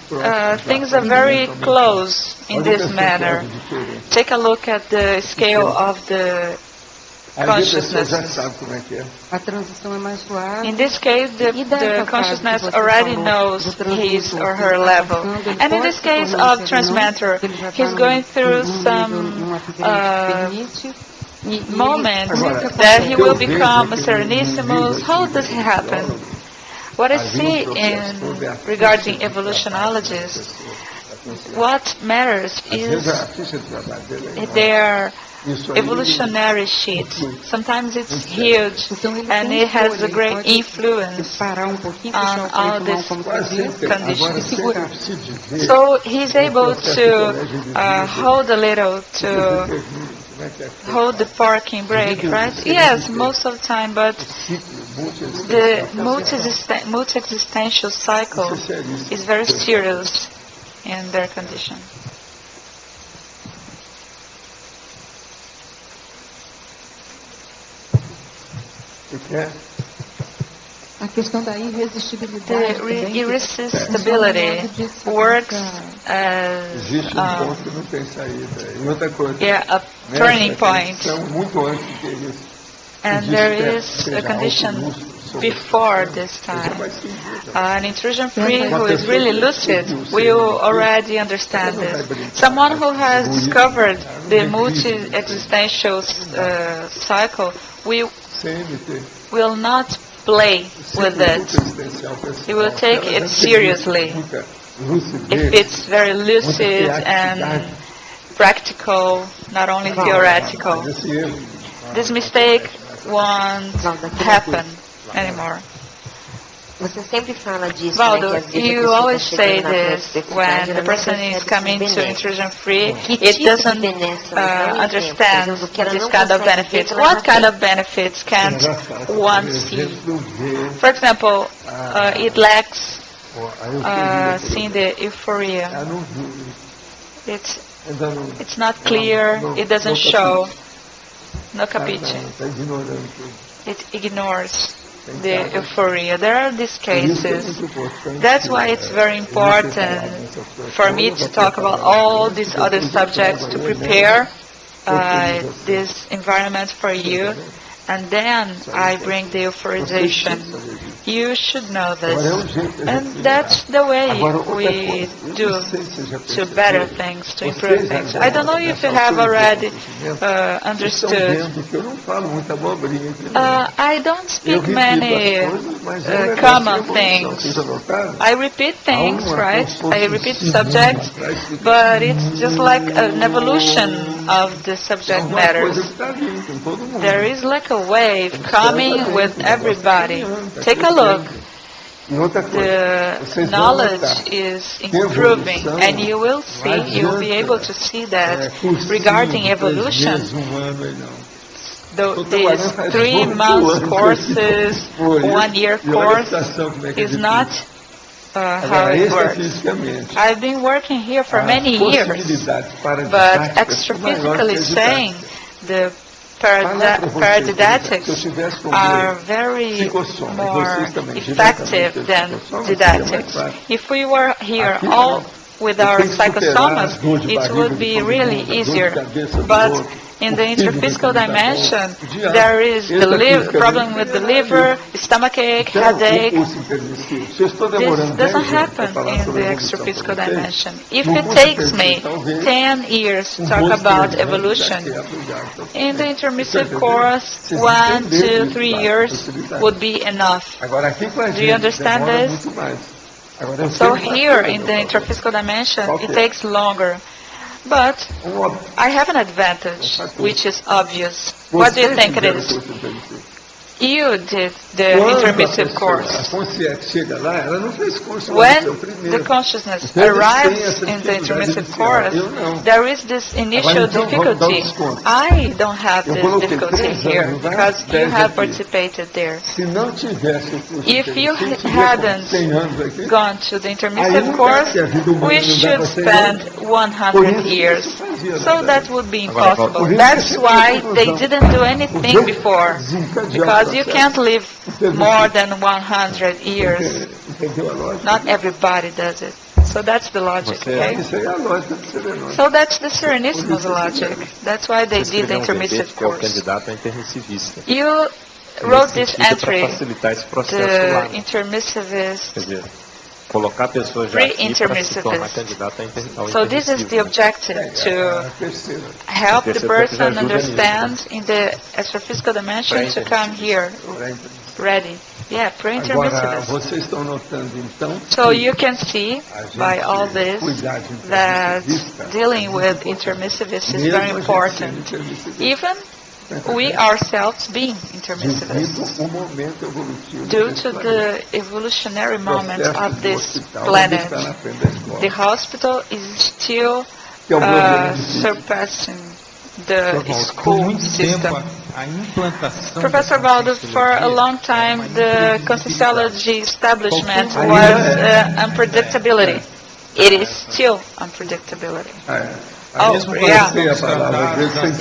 things are very close in this manner. Take a look at the scale of the consciousness. In this case, the consciousness already knows his or her level. And in this case of transmatter, he's going through some moments that he will become a Serenissimus. How does it happen? What I see regarding evolutionologists, what matters is their evolutionary sheet. Sometimes it's huge and it has a great influence on all these conditions. So he's able to hold a little, to hold the parking brake, right? Yes, most of the time, but the multi-existential cycle is very serious in their condition. The irresistibility works as a turning point. And there is a condition before this time. An intrusion-free who is really lucid will already understand this. Someone who has discovered the multi-existential cycle will not play with it. He will take it seriously. If it's very lucid and practical, not only theoretical. This mistake won't happen anymore. Waldo, you always say this when the person is coming to intrusion-free, it doesn't understand this kind of benefits. What kind of benefits can one see? For example, it lacks seeing the euphoria. It's not clear, it doesn't show. No capiche. It ignores the euphoria. There are these cases. That's why it's very important for me to talk about all these other subjects to prepare this environment for you, and then I bring the euphorization. You should know this. And that's the way we do to better things, to improve things. I don't know if you have already understood. I don't speak many common things. I repeat things, right? I repeat subjects, but it's just like an evolution of the subject matters. There is like a wave coming with everybody. Take a look. The knowledge is improving, and you will see, you will be able to see that regarding evolution. these 3 months courses, 1 year course is not how it works. I've been working here for many years, but extraphysically saying, the paradidactics are very more effective than didactics. If we were here all with our psychosomas, it would be really easier. But in the intraphysical dimension, there is the problem with the liver, stomachache, headache. This doesn't happen in the extraphysical dimension. If it takes me 10 years to talk about evolution, in the intermissive course, 1, 2, 3 years would be enough. Do you understand this? So here in the intraphysical dimension, it takes longer. But I have an advantage, which is obvious. What do you think it is? You did the intermissive course. When the consciousness arrives in the intermissive course, there is this initial difficulty. I don't have this difficulty here because you have participated there. If you hadn't gone to the intermissive course, we should spend 100 years. So that would be impossible. That's why they didn't do anything before, because you can't live more than 100 years. Not everybody does it. So that's the logic, okay? So that's the Serenissimos logic. That's why they did the intermissive course. You wrote this entry, the intermissivist, pre-intermissivist. So this is the objective, to help the person understand in the extraphysical dimension to come here ready. Yeah, pre-intermissivist. So you can see by all this that dealing with intermissivists is very important. Even we ourselves being intermissivists, due to the evolutionary moment of this planet. The hospital is still surpassing the school system. Professor Waldo, for a long time the Conscienciology establishment was unpredictability. It is still unpredictability. Oh, yeah.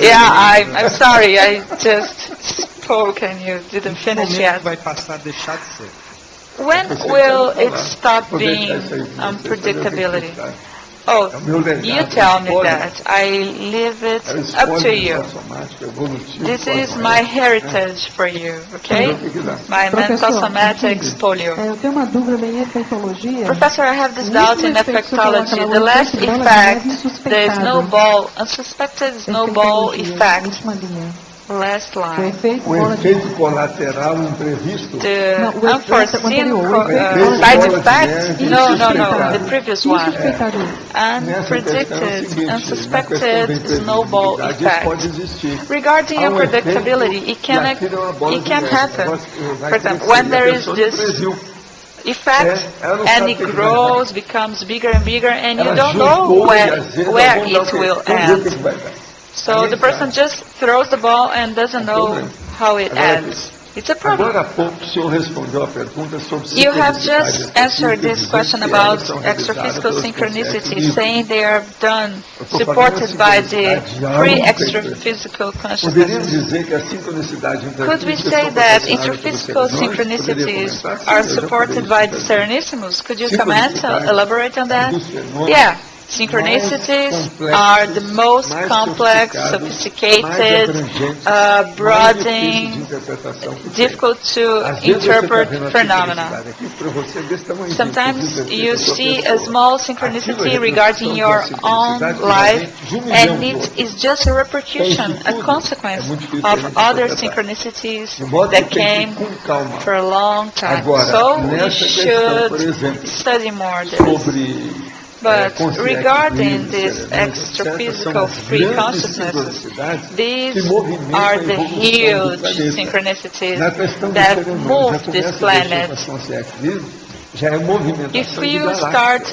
Yeah, I'm sorry, I just spoke and you didn't finish yet. When will it stop being unpredictability? Oh, you tell me that. I leave it up to you. This is my heritage for you, okay? My mental somatics polio. Professor, I have this doubt in effectology. The last effect, the snowball, unsuspected snowball effect. Last line. The unforeseen side effect? No, the previous one. Unpredicted, unsuspected snowball effect. Regarding unpredictability, it can happen. For example, when there is this effect and it grows, becomes bigger and bigger, and you don't know where it will end. So the person just throws the ball and doesn't know how it ends. It's a problem. You have just answered this question about extraphysical synchronicity, saying they are done, supported by the pre-extraphysical consciousness. Could we say that intraphysical synchronicities are supported by the Serenissimos? Could you comment, elaborate on that? Yeah. Synchronicities are the most complex, sophisticated, broadening, difficult to interpret phenomena. Sometimes you see a small synchronicity regarding your own life, and it is just a repercussion, a consequence of other synchronicities that came for a long time. So we should study more this. But regarding this extraphysical free consciousnesses, these are the huge synchronicities that move this planet. If you start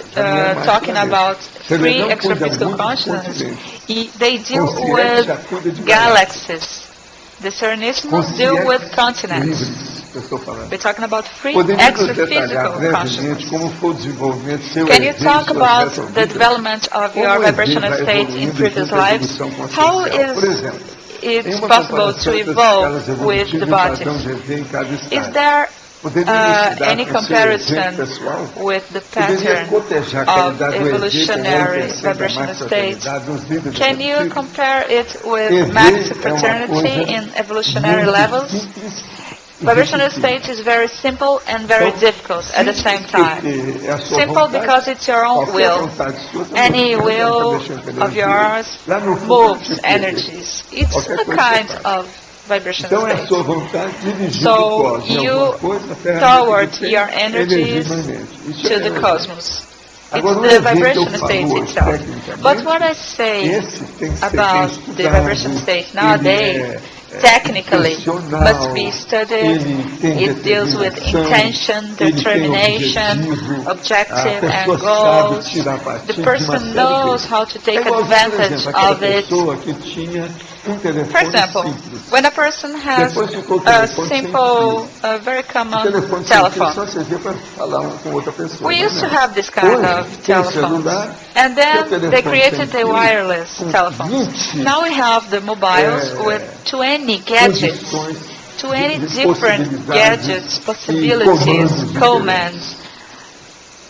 talking about free extraphysical consciousness, they deal with galaxies. Discernismos deal with continents. livres, que eu estou falando. We're talking about free Poderia nos detalhar extra-physical brevemente consciousness. como foi o desenvolvimento seu Can you EV em talk suas about dessas the vidas? development of Como your o EV vibrational vai state in evoluindo previous junto à lives? evolução How consciencial? Por is exemplo, em it uma possible to comparação das evolve escalas with the evolutivas e padrão bodies? de EV em cada Is estágio. there Poderia elucidar any com o seu exemplo comparison pessoal? with the Poderia pattern cotejar a of qualidade do EV com o evolutionary IPC da vibrational state? maxi-fraternidade nos níveis Can you evolutivos? compare it with EV max é uma fraternity coisa in evolutionary muito levels? simples e Vibrational difícil. state is very simple and very difficult at the same time. Porque é a sua Simple vontade, because it's your own qualquer will. vontade sua também Any não will mexer com of energia. yours Lá no fundo, moves tipo, energies. It's qualquer a coisa kind você faz. of vibrational Então é a state. sua vontade dirigir So o cosmos em you alguma coisa, a ferramenta toward que tem your é energia energies imanente. Isso to é the energia. cosmos. Agora, It's o the EV que eu vibration falo state hoje, itself. tecnicamente, But what I say esse tem que ser bem about the estudado, vibration state ele nowadays, technically, intencional, must be studied. ele tem It deals with determinação, intention, ele tem determination, objetivo, a objective, and pessoa goals. sabe tirar partido The de uma person série knows de how to take coisas. É igual, por advantage exemplo, aquela of it. pessoa que tinha um For telefone example, simples. when a person has Depois ficou o a telefone sem simple, fio. very O common telefone sem fio telephone. só servia para falar com outra pessoa. We mas used to não. have this kind Hoje, of tem telephones. celular, And tem o then telefone they sem created the fio, wireless com telephones. 20 Now we have the mobiles with 20 gadgets, condições 20 de different possibilidades gadgets, e possibilities, comandos commands.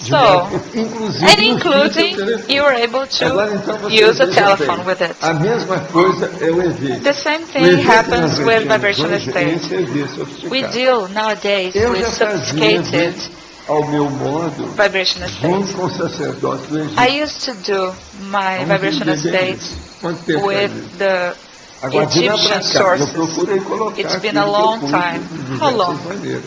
So, inclusive and no including, fio do telefone. you were able to Agora, então, você use a veja telephone bem, with it. a mesma coisa é o EV. The same O thing EV que happens nós with mexemos vibrational hoje é state. esse EV We sofisticado. deal nowadays Eu with já fazia sophisticated EV ao meu modo, vibrational junto states. com o sacerdote do Egito. I used to do my vibrational states Quanto tempo with faz isso? the Agora, de lá Egyptian para cá, eu sources. procurei colocar It's been aquilo a long que eu pude time. de How diversas long? maneiras.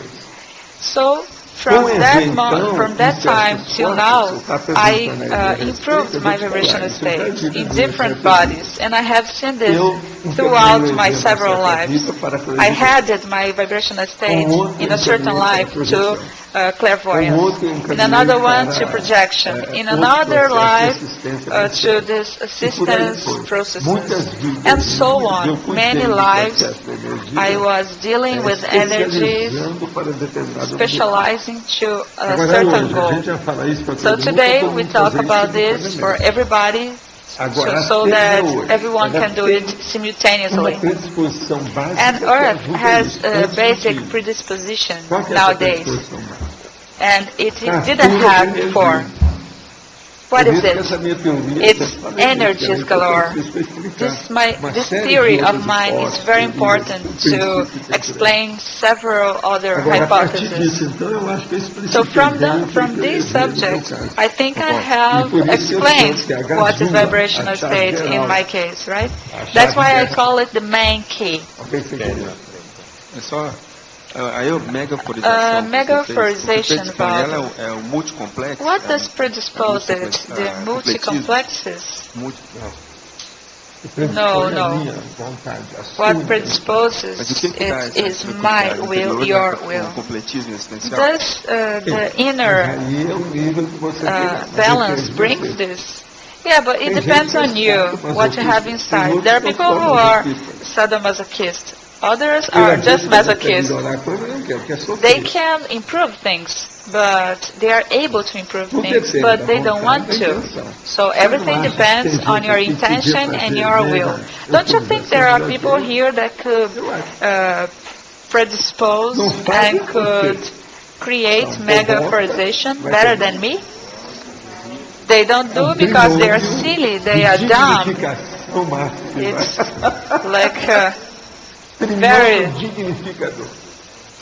So Com from EV, that então, from that em time certos till corpos, now, você está I apresentando a ideia a improved respeito, eu my vou te falar, vibrational isso eu já states vi na in minha different certa vida. bodies, and I have seen this Eu throughout interpreto my a several certa lives. vida para I added my vibrational state in a certain life to clairvoyance, in another one to projection, in another life to this assistance processes, and so on. Many lives I was dealing with energies, specializing to a certain goal. So today we talk about this for everybody, so that everyone can do it simultaneously. And Earth has a basic predisposition nowadays, and it didn't have before. What is it? It's energies galore. This theory of mine is very important to explain several other hypotheses. So from this subject, I think I have explained what is vibrational state in my case, right? That's why I call it the main key. É só a megaunpredictation value. É o multicomplexo. What does predispose it? The multi-complexes? No. What predisposes it is my will, your will. Does the inner balance brings this? Yeah, but it depends on you, what you have inside. There are people who are sadomasochists. Others are just masochists. They can improve things, but they are able to improve things, but they don't want to. So everything depends on your intention and your will. Don't you think there are people here that could predispose and could create megaunpredictation better than me? They don't do because they are silly, they are dumb. It's like very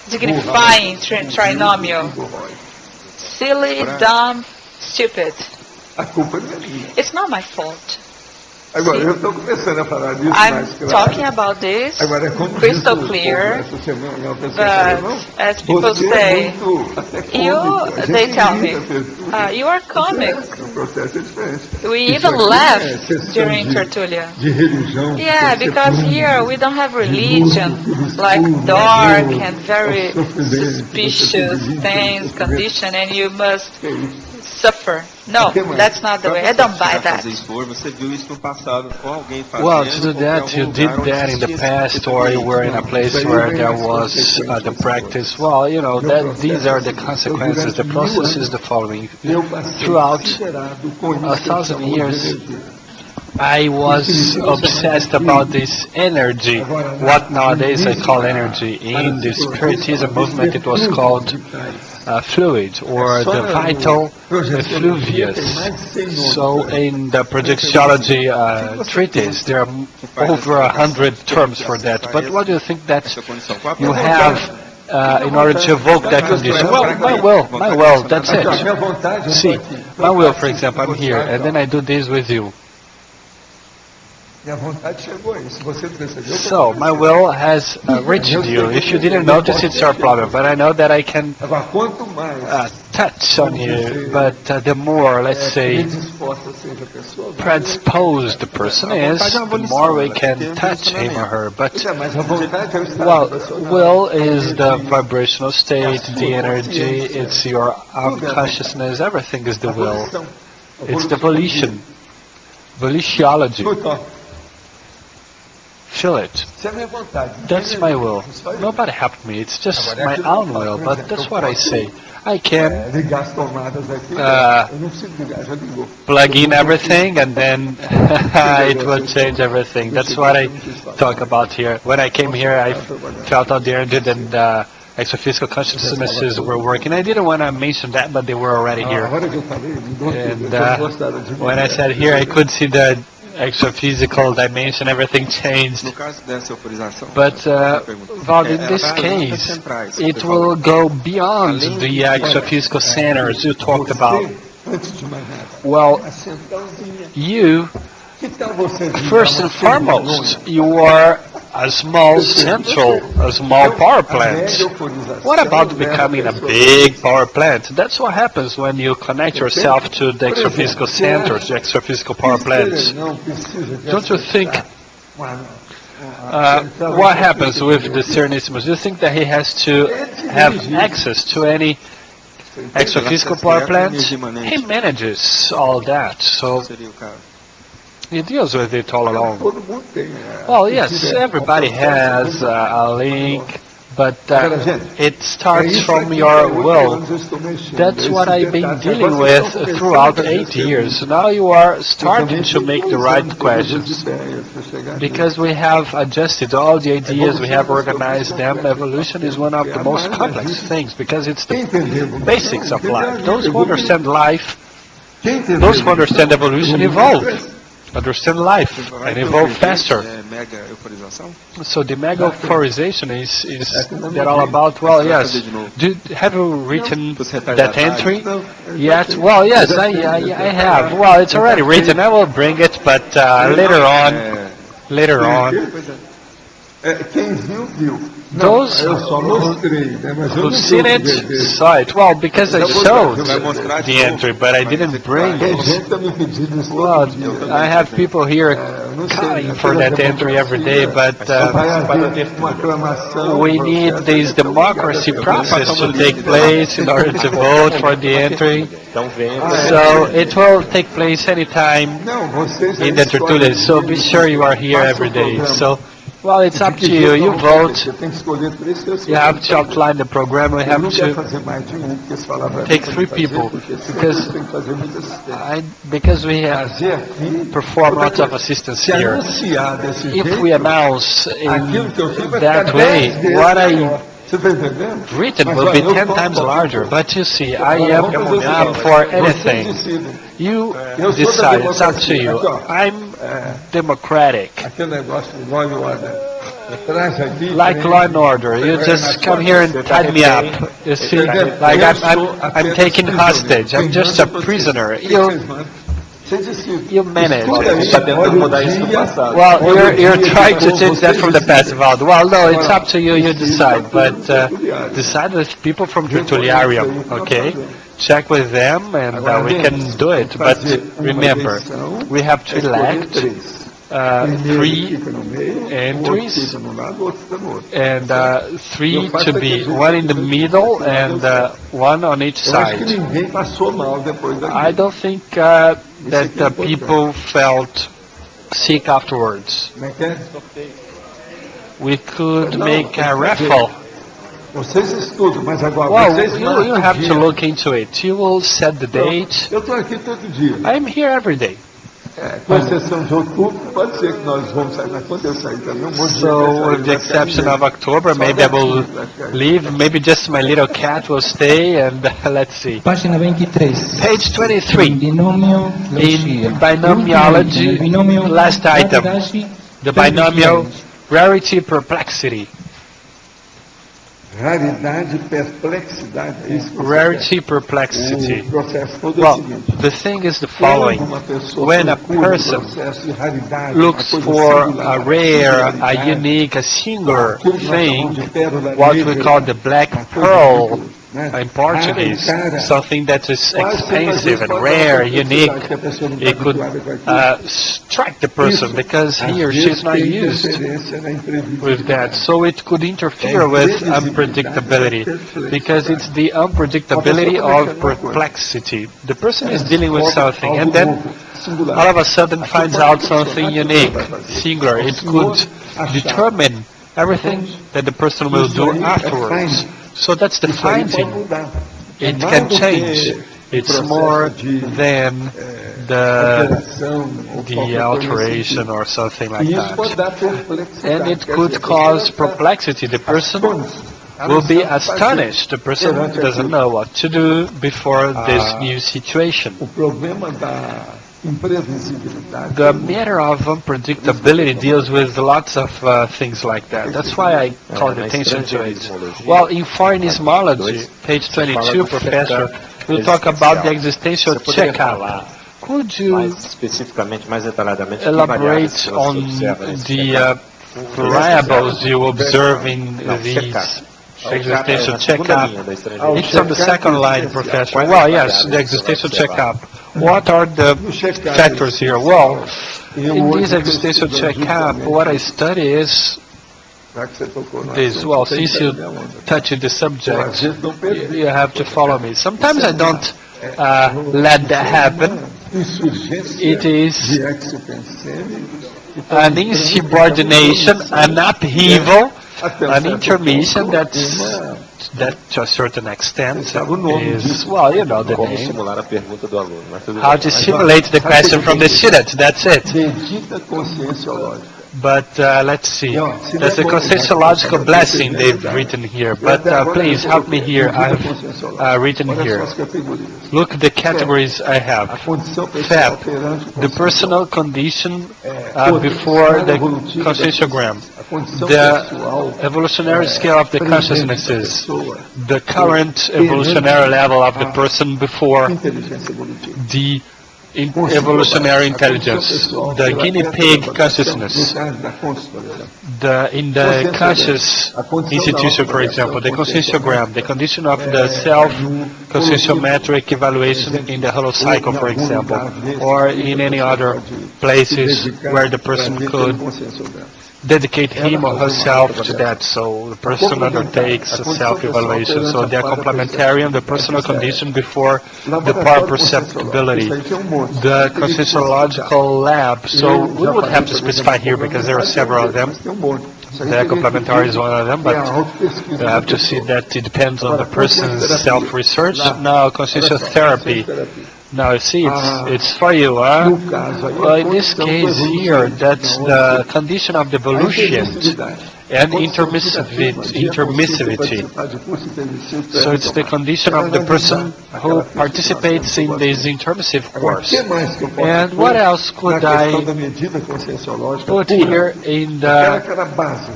dignifying trinomial. Silly, dumb, stupid. It's not my fault. Agora, eu estou começando a falar disso I'm mais claro. talking about this Agora, como crystal diz o clear, povo essa semana, uma pessoa but falou, as people você say, é muito até cômico. A they gente tell ri me, da tertúlia. you are comic. O processo é diferente. We Isso even aqui laugh é questão during tertulia. de religião. Yeah, because here we don't have religion, like dark and very suspicious things, condition, and you must suffer. No, that's not the way. I don't buy that. Well, to do that, you did that in the past, or you were in a place where there was the practice. Well, you know, these are the consequences. The process is the following. Throughout 1,000 years, I was obsessed about this energy, what nowadays I call energy. In the Spiritism movement, it was called fluid, or the vital effluvius. So in the projectiology treatise, there are over 100 terms for that. But what do you think that you have in order to evoke that condition? Well, my will, that's it. See, my will, for example, I'm here, and then I do this with you. So, my will has reached you. If you didn't notice, it's your problem. But I know that I can touch on you. But the more, let's say, predisposed the person is, the more we can touch him or her. But, well, will is the vibrational state, the energy, it's your consciousness, everything is the will. It's the volition, evolutiology. Feel it. That's my will. Nobody helped me. It's just my own will, but that's what I say. I can plug in everything and then it will change everything. That's what I talk about here. When I came here, I felt out the energy that exophysical consciousnesses were working. I didn't want to mention that, but they were already here. And when I said here, I could see the extra-physical dimension, everything changed. But, Valdo, in this case, it will go beyond the extra-physical centers you talked about. Well, you, first and foremost, you are a small central, a small power plant. What about becoming a big power plant? That's what happens when you connect yourself to the extra-physical centers, the extra-physical power plants. Don't you think, what happens with the Serenissimus? Do you think that he has to have access to any extra-physical power plant? He manages all that, so he deals with it all along. Well, yes, everybody has a link, but it starts from your will. That's what I've been dealing with throughout 8 years. Now you are starting to make the right questions, because we have adjusted all the ideas, we have organized them. Evolution is one of the most complex things, because it's the basics of life. Those who understand life, those who understand evolution evolve. Understand life and evolve faster. So the mega-euphoriization is that all about? Well, yes. Have you written that entry yet? Well, yes, I have. Well, it's already written. I will bring it, but later on. Those who've seen it saw it. Well, because I showed the entry, but I didn't bring it. Well, I have people here calling for that entry every day, but we need this democracy process to take place in order to vote for the entry. So it will take place anytime in the tertulia. So be sure you are here every day. So, well, it's up to you. You vote. You have to outline the program. We have to take 3 people because we have performed lots of assistance here. If we announce in that way, what I written will be 10 times larger. But you see, I am up for anything. You decide. It's up to you. I'm democratic. Like law and order. You just come here and tie me up. You see, like I'm taken hostage. I'm just a prisoner. You manage. Well, you're trying to change that from the past, Valdo. Well, no, it's up to you. You decide. But decide with people from Tertuliarium, okay? Check with them, and we can do it. But remember, we have to elect 3 entries, and 3 to be one in the middle and one on each side. I don't think that the people felt sick afterwards. We could make a raffle. Well, you have to look into it. You will set the date. I'm here every day. Com exceção de outubro, pode ser que nós vamos sair, mas quando eu sair também, So, with the exception of October, maybe I will leave. Maybe just my little cat will stay, and let's see. Pagina 23. Page 23. Binomio In binomiology, last item, the binomial rarity perplexity. Raridade, perplexidade. Rarity perplexity. O processo todo é o Well, seguinte. the thing is the following. When a person looks for a rare, a unique, a singular thing, what we call the black pearl in Portuguese, something that is expensive and rare, unique, it could strike the person because he or she is not used with that. So it could interfere with unpredictability because it's the unpredictability of perplexity. The person is dealing with something and then all of a sudden finds out something unique, singular. It could determine everything that the person will do afterwards. So that's the finding. It can change. It's more than the alteration or something like that. And it could cause perplexity. The person will be astonished. The person doesn't know what to do before this new situation. The matter of unpredictability deals with lots of things like that. That's why I called attention to it. Well, in foreign epistemology, page 22, Professor, we'll talk about the existential checkup. Could you elaborate on the variables you observe in these existential checkup? It's on the second line, Professor. Well, yes, the existential checkup. What are the factors here? Well, in this existential checkup, what I study is this. Well, since you touched the subject, you have to follow me. Sometimes I don't let that happen. It is an insubordination, an upheaval, an intermission that to a certain extent is, well, you know the name. How to simulate the question from the student, that's it. But let's see. There's a conscienciological blessing they've written here. But please help me here. I've written here. Look at the categories I have. FAP, the personal condition before the conscienciogram. The evolutionary scale of the consciousnesses. The current evolutionary level of the person before the evolutionary intelligence, the guinea pig consciousness, in the conscious institution, for example, the conscienciogram, the condition of the self-conscienciometric evaluation in the holocycle, for example, or in any other places where the person could dedicate him or herself to that. So the person undertakes a self-evaluation. So they are complementarian, the personal condition before the power perceptibility, the conscienciological lab. So we would have to specify here because there are several of them. The complementary is one of them, but you have to see that it depends on the person's self-research. Now, conscientious therapy. Now, see, it's for you, huh? Well, in this case here, that's the condition of devolution and intermissivity. So it's the condition of the person who participates in this intermissive course. And what else could I put here in the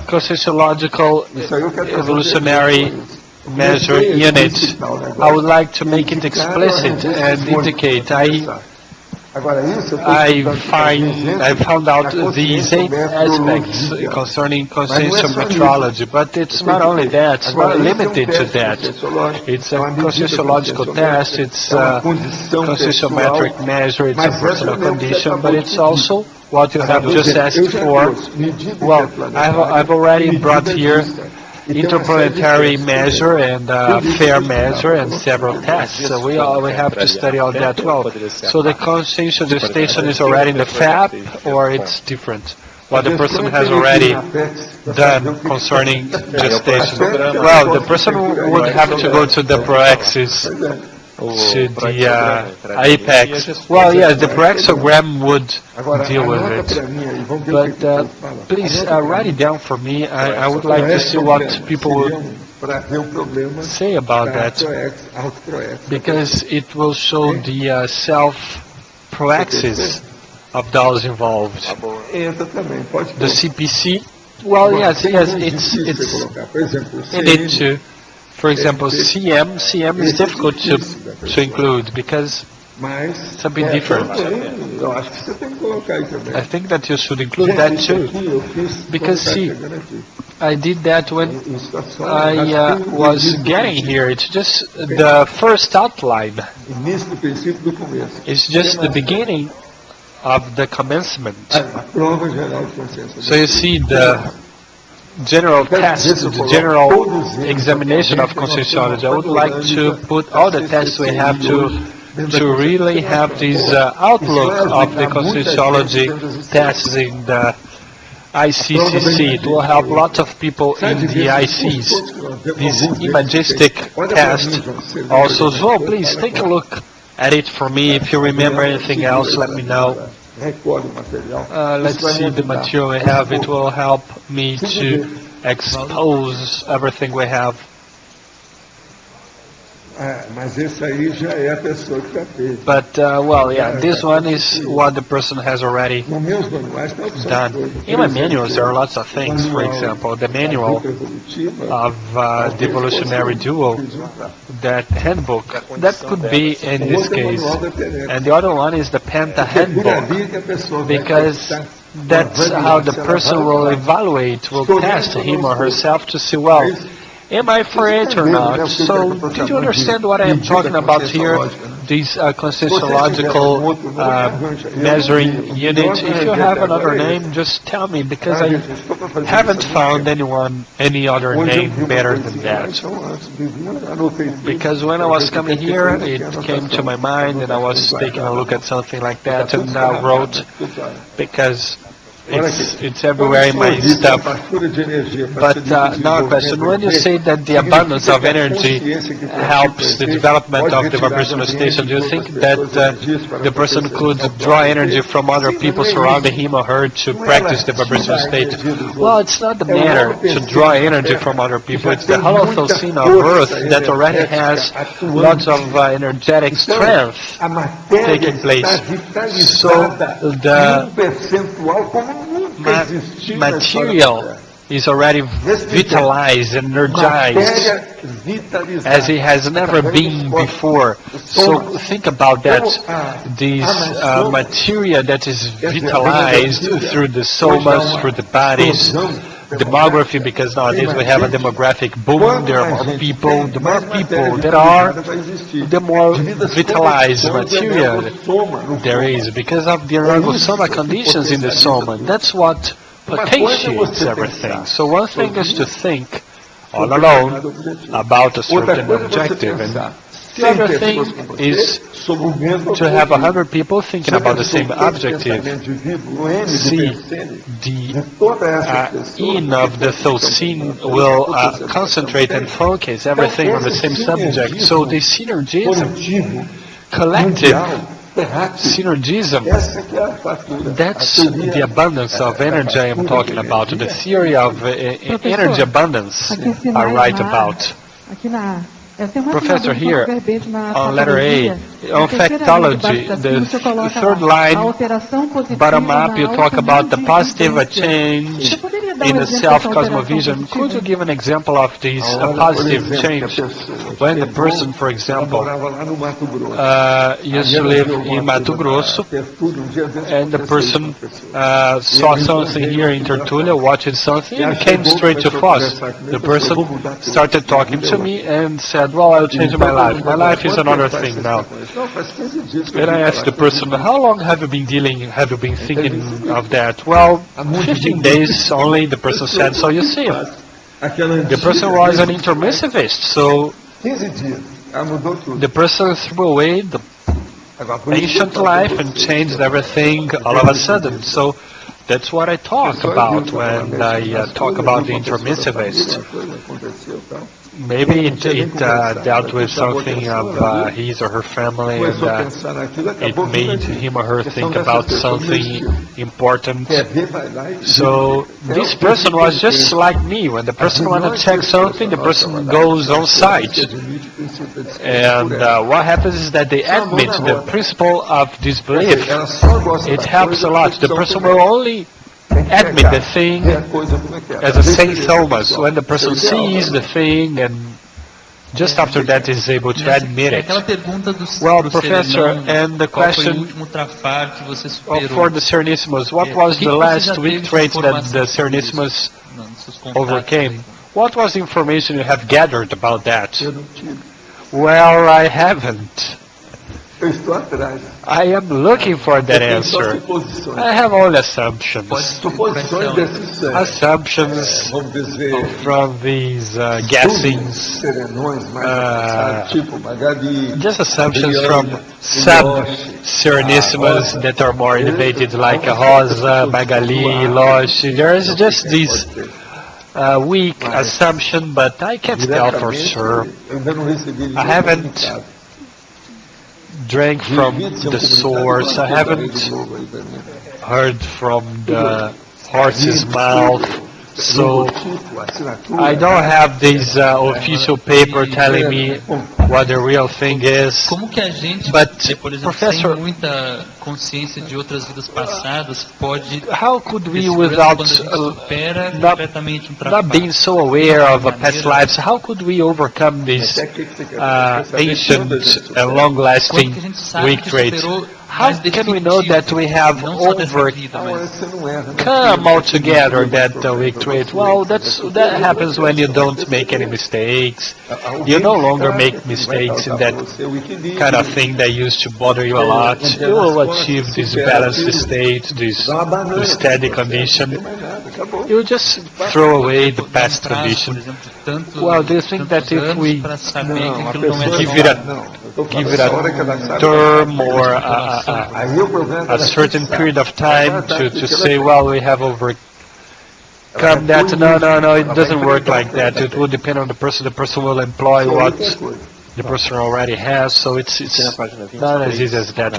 conscienciological evolutionary measure unit? I would like to make it explicit and indicate I found out these 8 aspects concerning conscienciometrology, but it's not only that, it's not limited to that. It's a conscienciological test, it's a conscienciometric measure, it's a personal condition, but it's also what you have just asked for. Well, I've already brought here interplanetary measure and fair measure and several tests. So we have to study all that well. So the conscientious gestation is already in the FAP, or it's different? What the person has already done concerning gestation. Well, the person would have to go to the proaxis, to the apex. Well, yes, the proaxogram would deal with it. But please write it down for me. I would like to see what people would say about that, because it will show the self-proaxis of those involved. The CPC, well, yes, it's you need to. For example, CM is difficult to include because it's a bit different. I think that you should include that too, because see, I did that when I was getting here. It's just the first outline. It's just the beginning of the commencement. So you see the general test, the general examination of conscientiology. I would like to put all the tests we have to really have this outlook of the conscientiology tests in the ICCC. It will help lots of people in the ICs. This imagistic test also. So please take a look at it for me. If you remember anything else, let me know. Let's see the material we have. It will help me to expose everything we have. But, well, yeah, this one is what the person has already done. In my manuals, there are lots of things. For example, the manual of the evolutionary duo, that handbook, that could be in this case. And the other one is the Penta handbook, because that's how the person will evaluate, will test him or herself to see, well, am I for it or not? So, did you understand what I am talking about here? This conscientiological measuring unit. If you have another name, just tell me, because I haven't found any other name better than that. Because when I was coming here, it came to my mind, and I was taking a look at something like that, and I wrote, because it's everywhere in my stuff. But now a question, when you say that the abundance of energy helps the development of the vibrational station, do you think that the person could draw energy from other people surrounding him or her to practice the vibrational state? Well, it's not the matter to draw energy from other people. It's the Holothosine of Earth that already has lots of energetic strength taking place. So the material is already vitalized, energized, as it has never been before. So think about that. This material that is vitalized through the somas, through the bodies, demography, because nowadays we have a demographic boom. There are more people. The more people there are, the more vitalized material there is, because of the ergosoma conditions in the soma. That's what potentiates everything. So one thing is to think all alone about a certain objective, and the other thing is to have 100 people thinking about the same objective. See, the in of the Thosine will concentrate and focus everything on the same subject. So the synergism, collective synergism, that's the abundance of energy I am talking about. The theory of energy abundance I write about. Professor, here on letter A, on factology, the third line, bottom up, you talk about the positive change in a self-cosmovision, could you give an example of this positive change? When the person, for example, used to live in Mato Grosso, and the person saw something here in Tertulia, watched something, and came straight to Foz. The person started talking to me and said, well, I'll change my life. My life is another thing now. And I asked the person, how long have you been thinking of that? Well, 15 days only, the person said. So you see, the person was an intermissivist, so the person threw away the ancient life and changed everything all of a sudden. So that's what I talk about when I talk about the intermissivist. Maybe it dealt with something of his or her family, and it made him or her think about something important. So this person was just like me. When the person wants to check something, the person goes on site. And what happens is that they admit the principle of disbelief. It helps a lot. The person will only admit the thing as a Saint Thomas, when the person sees the thing and just after that is able to admit it. Well, Professor, and the question for the Serenissimos, what was the last weak trait that the Serenissimos overcame? What was the information you have gathered about that? Well, I haven't. I am looking for that answer. I have all assumptions. Assumptions from these guessings. Just assumptions from sub-Serenissimas that are more elevated, like Rosa, Magali, Loche. There's just these weak assumption, but I can't tell for sure. I haven't drank from the source. I haven't heard from the horse's mouth. So I don't have this official paper telling me what the real thing is. But, Professor, how could we, without not being so aware of past lives, how could we overcome this ancient and long-lasting weak trait? How can we know that we have overcome altogether that weak trait? Well, that happens when you don't make any mistakes. You no longer make mistakes in that kind of thing that used to bother you a lot. You will achieve this balanced state, this steady condition. You just throw away the past condition. Well, do you think that if we give it a term or a certain period of time to say, well, we have overcome that? No, it doesn't work like that. It will depend on the person. The person will employ what the person already has, so it's not as easy as that.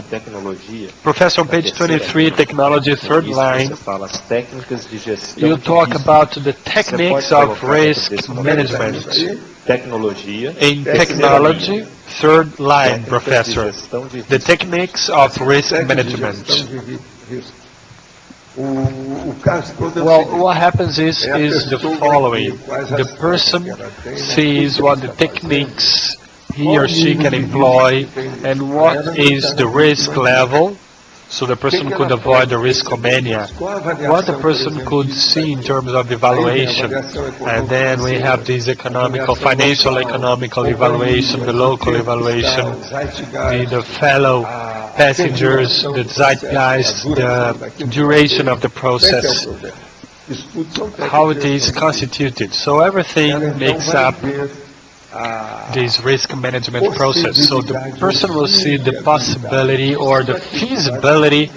Professor, on page 23, technology, third line, you talk about the techniques of risk management. In technology, third line, Professor, the techniques of risk management. Well, what happens is the following. The person sees what the techniques he or she can employ and what is the risk level, so the person could avoid the riskomania. What the person could see in terms of evaluation, and then we have this financial economical evaluation, the local evaluation, the fellow passengers, the zeitgeist, the duration of the process, how it is constituted. So everything makes up this risk management process. So the person will see the possibility or the feasibility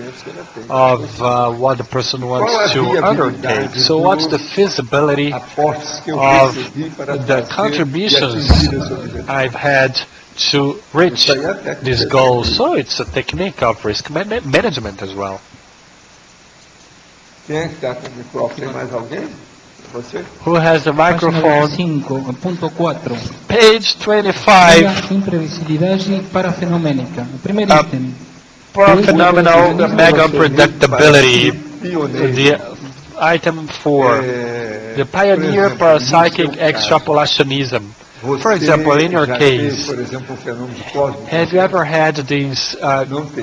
of what the person wants to undertake. So what's the feasibility of the contributions I've had to reach this goal? So it's a technique of risk management as well. Who has the microphone? Page 25. Paraphenomenal megaunpredictability. The Item 4, the pioneer parapsychic extrapolationism. For example, in your case, have you ever had this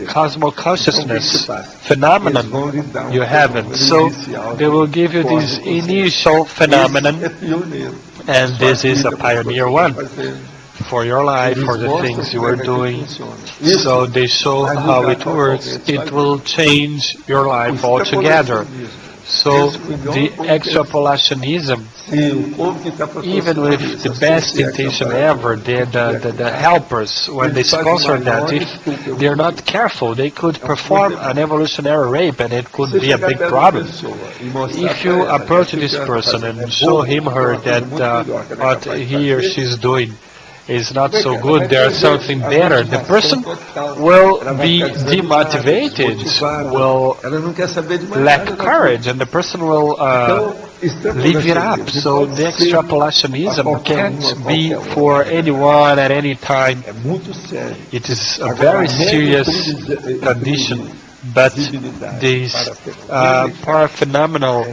cosmic consciousness phenomenon? You haven't. So they will give you this initial phenomenon, and this is a pioneer one for your life, for the things you are doing. So they show how it works. It will change your life altogether. So the extrapolationism, even with the best intention ever, the helpers, when they sponsor that, if they're not careful, they could perform an evolutionary rape, and it could be a big problem. If you approach this person and show him or her that what he or she is doing is not so good, there's something better, the person will be demotivated, will lack courage, and the person will leave it up. So the extrapolationism can't be for anyone at any time. It is a very serious condition. But this paraphenomenal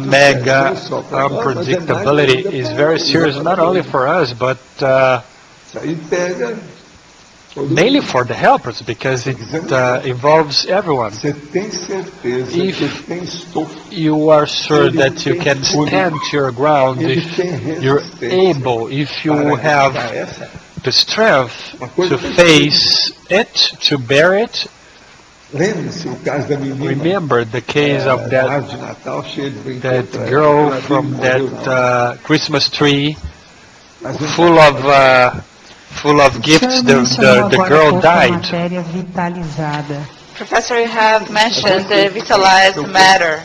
mega unpredictability is very serious, not only for us, but mainly for the helpers, because it involves everyone. If you are sure that you can stand your ground, if you're able, if you have the strength to face it, to bear it. Remember the case of that girl from that Christmas tree, full of gifts. The girl died. Professor, you have mentioned the vitalized matter.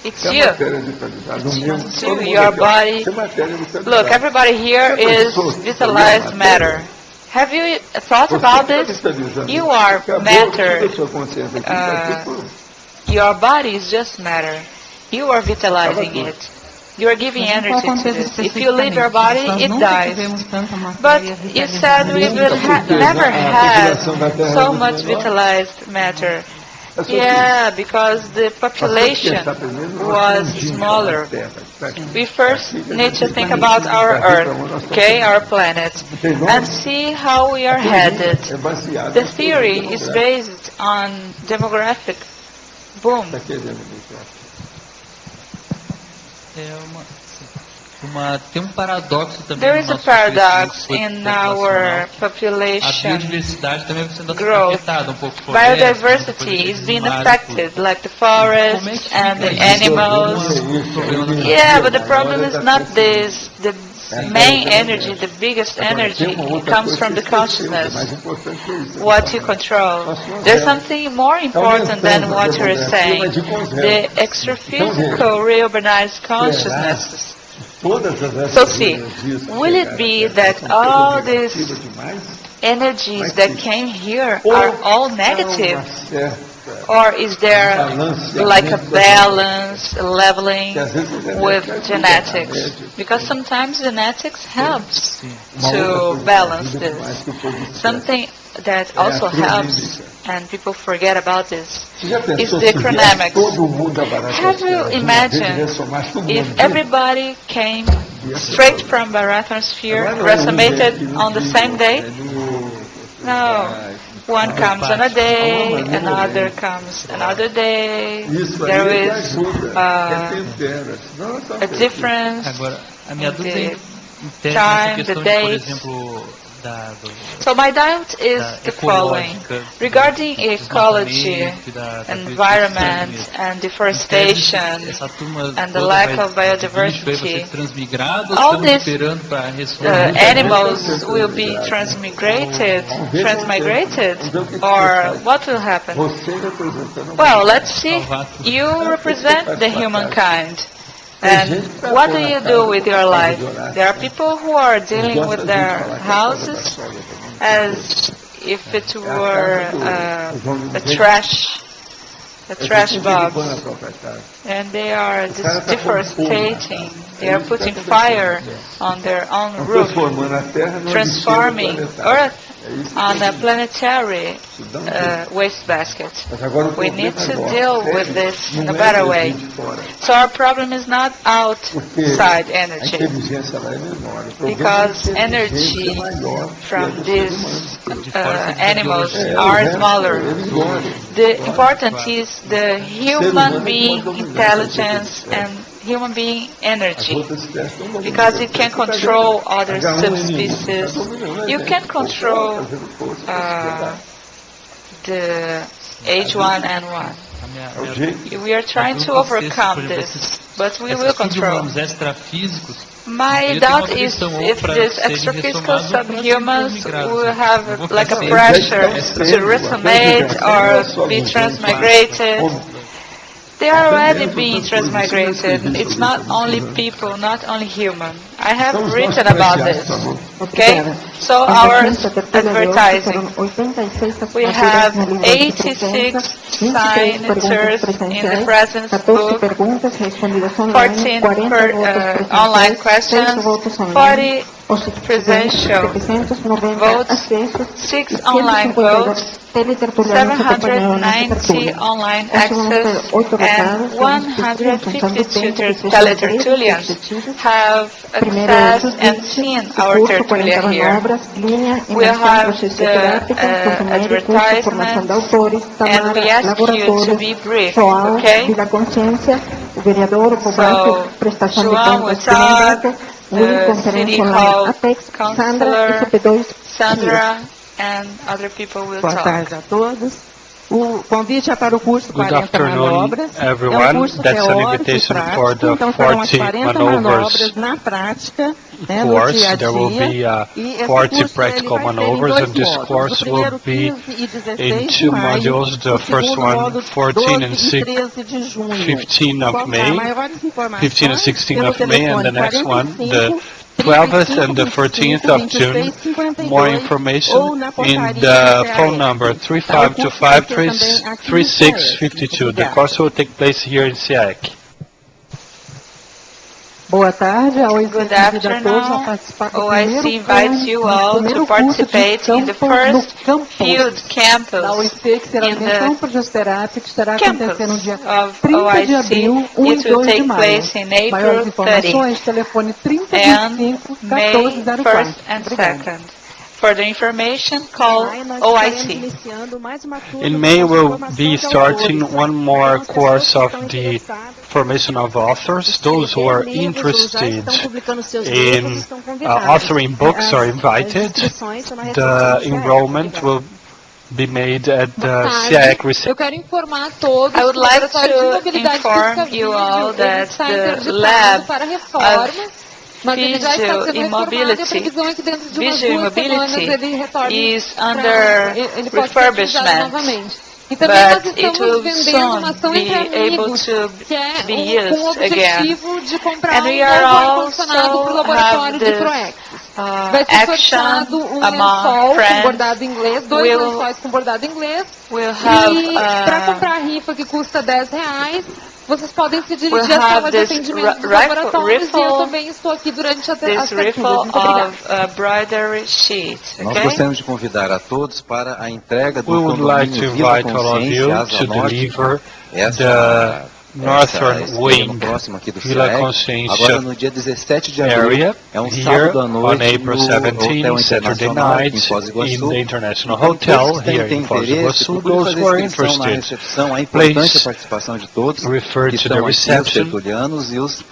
It's you. It's you. Your body. Look, everybody here is vitalized matter. Have you thought about this? You are matter. Your body is just matter. You are vitalizing it. You are giving energy to this. If you leave your body, it dies. But you said we will never had so much vitalized matter. Yeah, because the population was smaller. We first need to think about our Earth, okay, our planet, and see how we are headed. The theory is based on demographic boom. There is a paradox in our population growth. Biodiversity is being affected, like the forests and the animals. Yeah, but the problem is not this. The main energy, the biggest energy, comes from the consciousness, what you control. There's something more important than what you're saying. The extraphysical reurbanized consciousness. So see, will it be that all these energies that came here are all negative? Or is there like a balance, a leveling with genetics? Because sometimes genetics helps to balance this. Something that also helps, and people forget about this, is the chronamics. Have you imagined if everybody came straight from Barathosphere, resonated on the same day? No. One comes on a day, another comes another day. There is a difference in the time, the date. So my doubt is the following. Regarding ecology, environment, and deforestation, and the lack of biodiversity, all these animals will be transmigrated, or what will happen? Well, let's see. You represent the humankind. And what do you do with your life? There are people who are dealing with their houses as if it were a trash box, and they are deforesting. They are putting fire on their own roof, transforming Earth on a planetary wastebasket. We need to deal with this in a better way. So our problem is not outside energy, because energy from these animals are smaller. The important is the human being intelligence and human being energy, because it can control other subspecies. You can control the H1N1. We are trying to overcome this, but we will control. My doubt is if these extraphysical subhumans will have like a pressure to resonate or be transmigrated. They are already being transmigrated. It's not only people, not only human. I have written about this. Okay? So our advertising. We have 86 signatures in the President's book, 14 online questions, 40 presidential votes, 6 online votes, 790 online access, and 152 teletertulians have accessed and seen our tertulia here. We'll have the advertisements, and we ask you to be brief, okay? So, João will talk, the City Hall Councilor, Sandra, and other people will talk. Good afternoon, everyone. That's an invitation for the 40 maneuvers course. There will be 40 practical maneuvers, and this course will be in 2 modules. The first one, 14 and 15 of May, 15 and 16 of May, and the next one, the 12th and the 14th of June. More information in the phone number 3525-3652. The course will take place here in SIAC. Good afternoon. OIC invites you all to participate in the first field campus in the campus of OIC. It will take place in April 30 and May 1st and 2nd. For the information, call OIC. In May, we'll be starting one more course of the formation of authors. Those who are interested in authoring books are invited. The enrollment will be made at the SIAC reception. I would like to inform you all that the lab of visual immobility is under refurbishment, but it will soon be able to be used again. And we are also have this action among friends. We'll have We'll have this riffle of embroidery sheet. Nós gostaríamos de convidar a todos para a entrega do We would like to invite all of you to deliver the northern wing Vila Consciência area here on April 17, Saturday night, in the International Hotel here in Foz do Iguaçu. Those who are interested, please refer to the reception.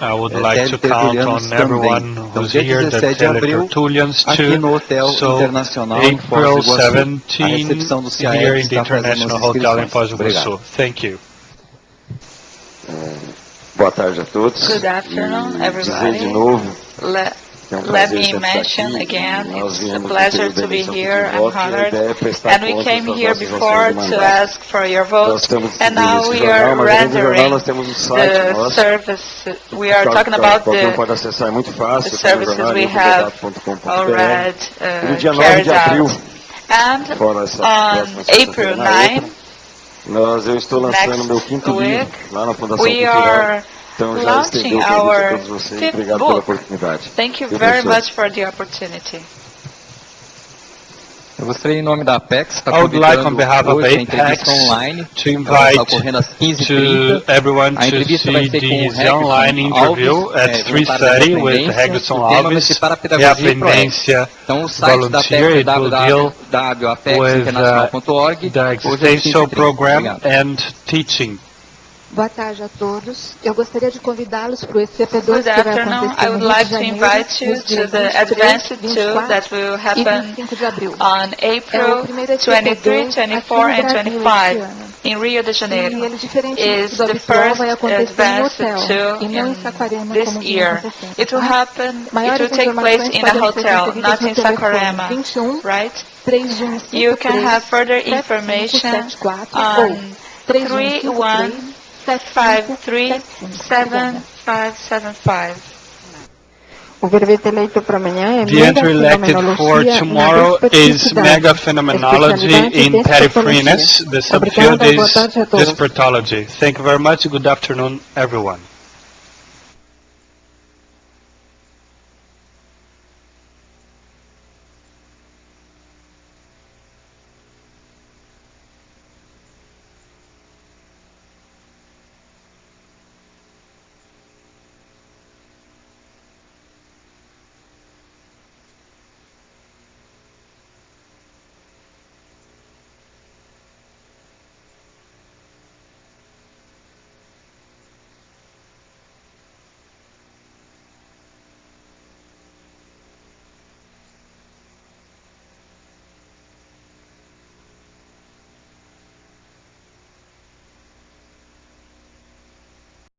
I would like to count on everyone who's here, the teletertulians too. So April 17 here in the International Hotel in Foz do Iguaçu. Thank you. Boa tarde a todos. Good afternoon, everybody. Let me mention again, it's a pleasure to be here. I'm honored. And we came here before to ask for your votes, and now we are rendering the service. We are talking about the services we have already carried out. And on April 9, next week, we are launching our 5th book. Thank you very much for the opportunity. Eu gostaria, em nome da Apex, I would like, on behalf of hoje a entrevista Apex, online, to ela está invite ocorrendo às to 15h30. everyone A to entrevista vai see ser com o the online interview at voluntário da 3:30 with Independência. Hegson O tema vai Alves, ser para a the pedagogia e ProEx. Apendência Então, o site da Apex volunteer. é It will deal www.apexinternacional.org. with the Hoje às existential 15h30. program Obrigado. and teaching. Boa tarde a todos. Eu gostaria de convidá-los para o ECP2 Good que vai afternoon. acontecer I no would Rio de like to Janeiro, invite you nos to dias the 23, Advanced 2 24 that will e happen 25 de abril. on É o April primeiro 23, ECP2 aqui 24, no and Brasil 25 este ano. in Rio de E Janeiro. ele, diferente Is do the habitual, first vai acontecer em Advanced hotel 2 e não em in Saquarema this como vinha year. acontecendo. It will happen, it Maiores will take place informações in a podem ser hotel, conseguidas not no in telefone Saquarema, 21 right? 3153 You can have further information 7574 on ou 3153 7575. O verbete eleito para amanhã é The entry elected for tomorrow is mega phenomenology in periphryness. The subfield is despertology. Thank you very much. Good afternoon, everyone.